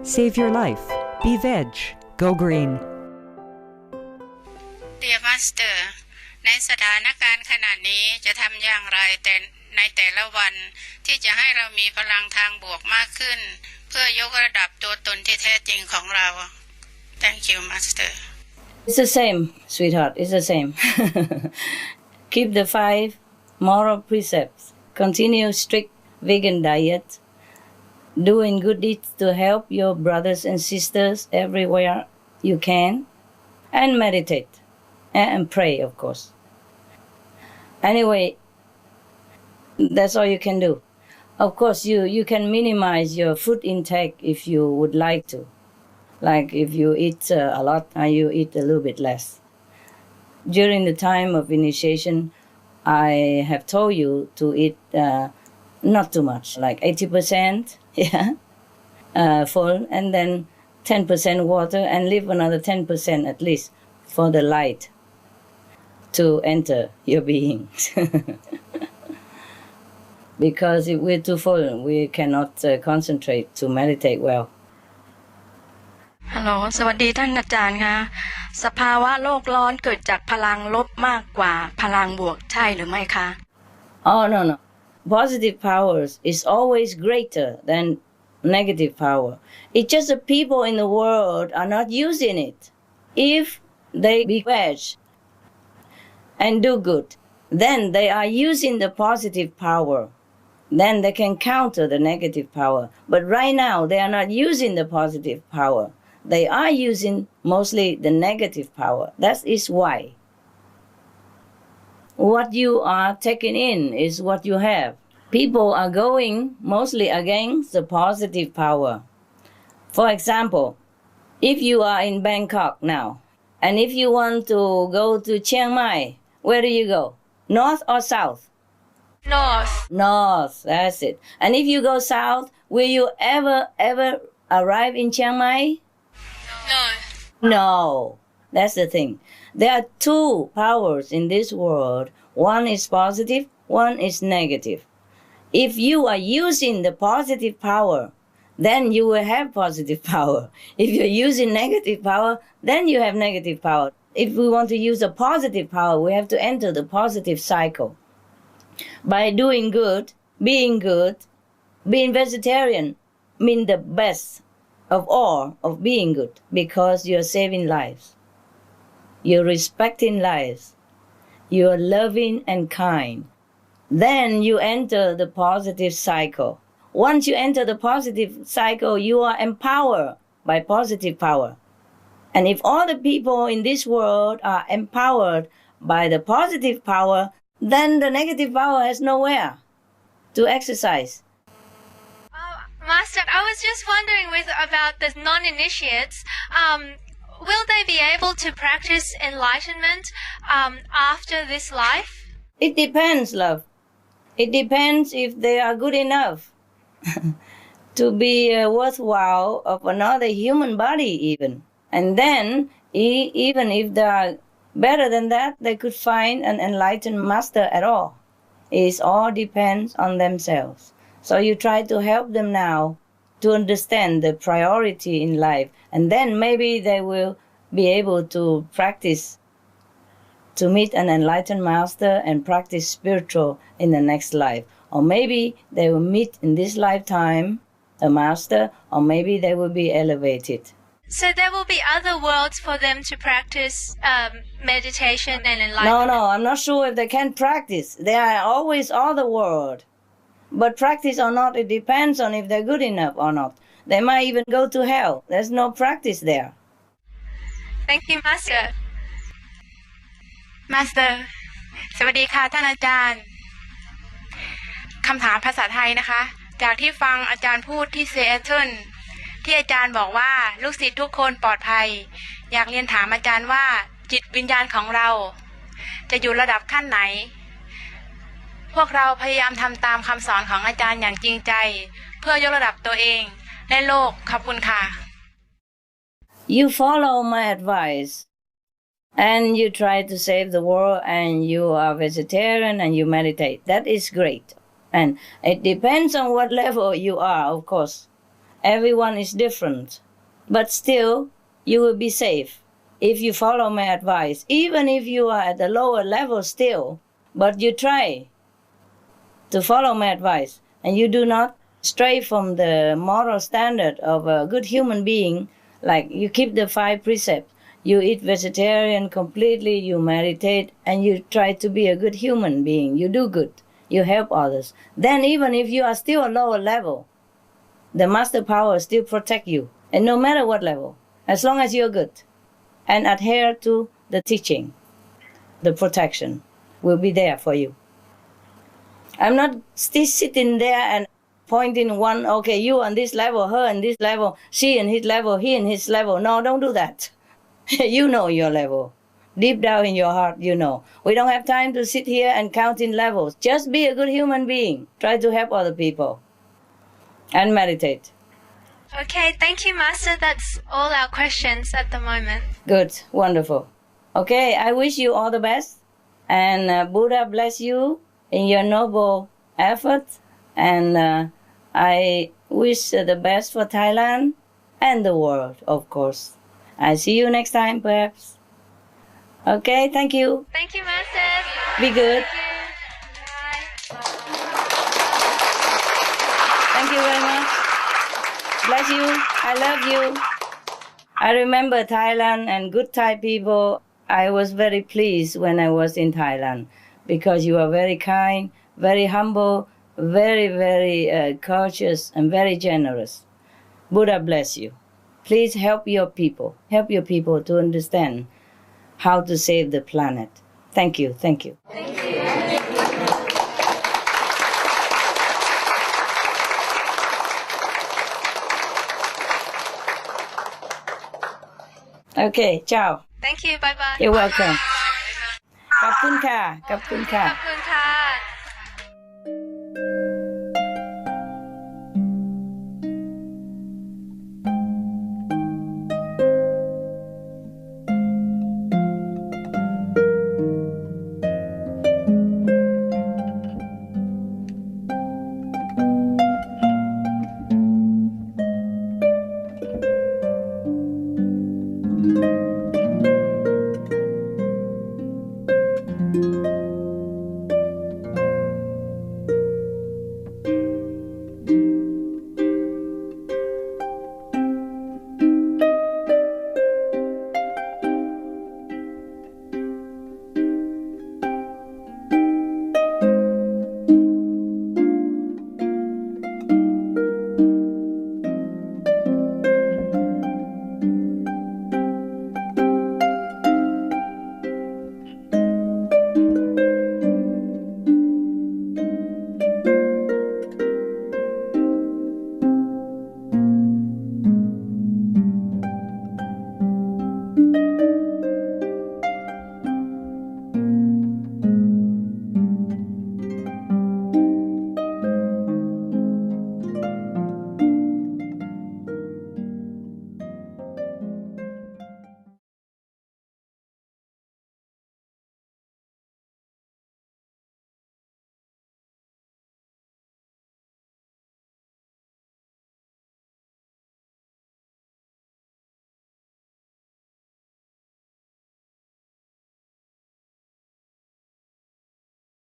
Save your life. Be veg. Go green. Dear Master ในสถานการณ์ขณะนี้จะทำอย่างไรในแต่ละวันที่จะให้เรามีพลังทางบวกมากขึ้นเพื่อยกระดับตัวตนที่แท้จริงของเรา Thank you Master It's the same, sweetheart. It's the same. Keep the 5 moral precepts. Continue strict vegan diet. Doing good deeds to help your brothers and sisters everywhere you can. And meditate. And pray, of course. Anyway, that's all you can do. Of course, you can minimize your food intake if you would like to. Like if you eat a lot, you eat a little bit less. During the time of initiation, I have told you to eat not too much, like 80%, yeah, full, and then 10% water, and leave another 10% at least for the light to enter your being. Because if we're too full, we cannot concentrate to meditate well. ฮัลโหลสวัสดีท่านอาจารย์ค่ะสภาวะโลกร้อนเกิดจากพลังลบมากกว่าพลังบวกใช่หรือไม่คะ Oh, no. Positive powers is always greater than negative power. It's just the people in the world are not using it. If they be veg and do good, then they are using the positive power. Then they can counter the negative power. But right now, they are not using the positive power. They are using mostly the negative power. That is why. What you are taking in is what you have. People are going mostly against the positive power. For example, if you are in Bangkok now, and if you want to go to Chiang Mai, where do you go? North or south? North, that's it. And if you go south, will you ever arrive in Chiang Mai? No, that's the thing. There are 2 powers in this world. One is positive, one is negative. If you are using the positive power, then you will have positive power. If you're using negative power, then you have negative power. If we want to use a positive power, we have to enter the positive cycle. By doing good, being vegetarian means the best of all of being good because you're saving lives. You're respecting lives. You're loving and kind. Then you enter the positive cycle. Once you enter the positive cycle, you are empowered by positive power. And if all the people in this world are empowered by the positive power, then the negative power has nowhere to exercise. Master, I was just wondering about the non-initiates. Will they be able to practice enlightenment after this life? It depends, love. It depends if they are good enough to be worthwhile of another human body even. And then, even if they are better than that, they could find an enlightened master at all. It all depends on themselves. So you try to help them now to understand the priority in life, and then maybe they will be able to practice to meet an enlightened master and practice spiritual in the next life. Or maybe they will meet in this lifetime a master, or maybe they will be elevated. So there will be other worlds for them to practice meditation and enlightenment? No, I'm not sure if they can practice. There are always other worlds. But practice or not, it depends on if they're good enough or not. They might even go to hell. There's no practice there. Thank you, Master. Master สวัสดีค่ะท่านอาจารย์คำถามภาษาไทยนะคะจากที่ฟังอาจารย์พูดที่ซีแอตเทิลที่อาจารย์บอกว่าลูกศิษย์ทุกคนปลอดภัยอยากเรียนถามอาจารย์ว่าจิตวิญญาณของเราจะอยู่ระดับขั้นไหนพวกเราพยายามทำตามคำสอนของอาจารย์อย่างจริงใจเพื่อยกระดับตัวเองและโลกขอบคุณค่ะ You follow my advice and you try to save the world and you are vegetarian and you meditate. That is great. And it depends on what level you are, of course. Everyone is different. But still, you will be safe if you follow my advice. Even if you are at the lower level still, but you try to follow my advice and you do not stray from the moral standard of a good human being, like you keep the 5 precepts, you eat vegetarian completely, you meditate, and you try to be a good human being, you do good, you help others. Then even if you are still a lower level, the master power still protect you, and no matter what level, as long as you're good and adhere to the teaching, the protection will be there for you. I'm not still sitting there and pointing one, okay, you on this level, her on this level, she on his level, he on his level. No, don't do that. You know your level. Deep down in your heart, you know. We don't have time to sit here and count in levels. Just be a good human being. Try to help other people. And meditate. Okay, thank you, Master. That's all our questions at the moment. Good, wonderful. Okay, I wish you all the best. And Buddha bless you in your noble effort. And I wish the best for Thailand and the world, of course. I'll see you next time, perhaps. Okay, thank you. Thank you, Master. Be good. Thank you very much. Bless you. I love you. I remember Thailand and good Thai people. I was very pleased when I was in Thailand because you are very kind, very humble, very, very courteous and very generous. Buddha bless you. Please help your people. Help your people to understand how to save the planet. Thank you. Thank you. Thank you. Okay, ciao. Thank you. Bye bye. You're welcome. ขอบคุณค่ะ ขอบคุณค่ะ ขอบคุณ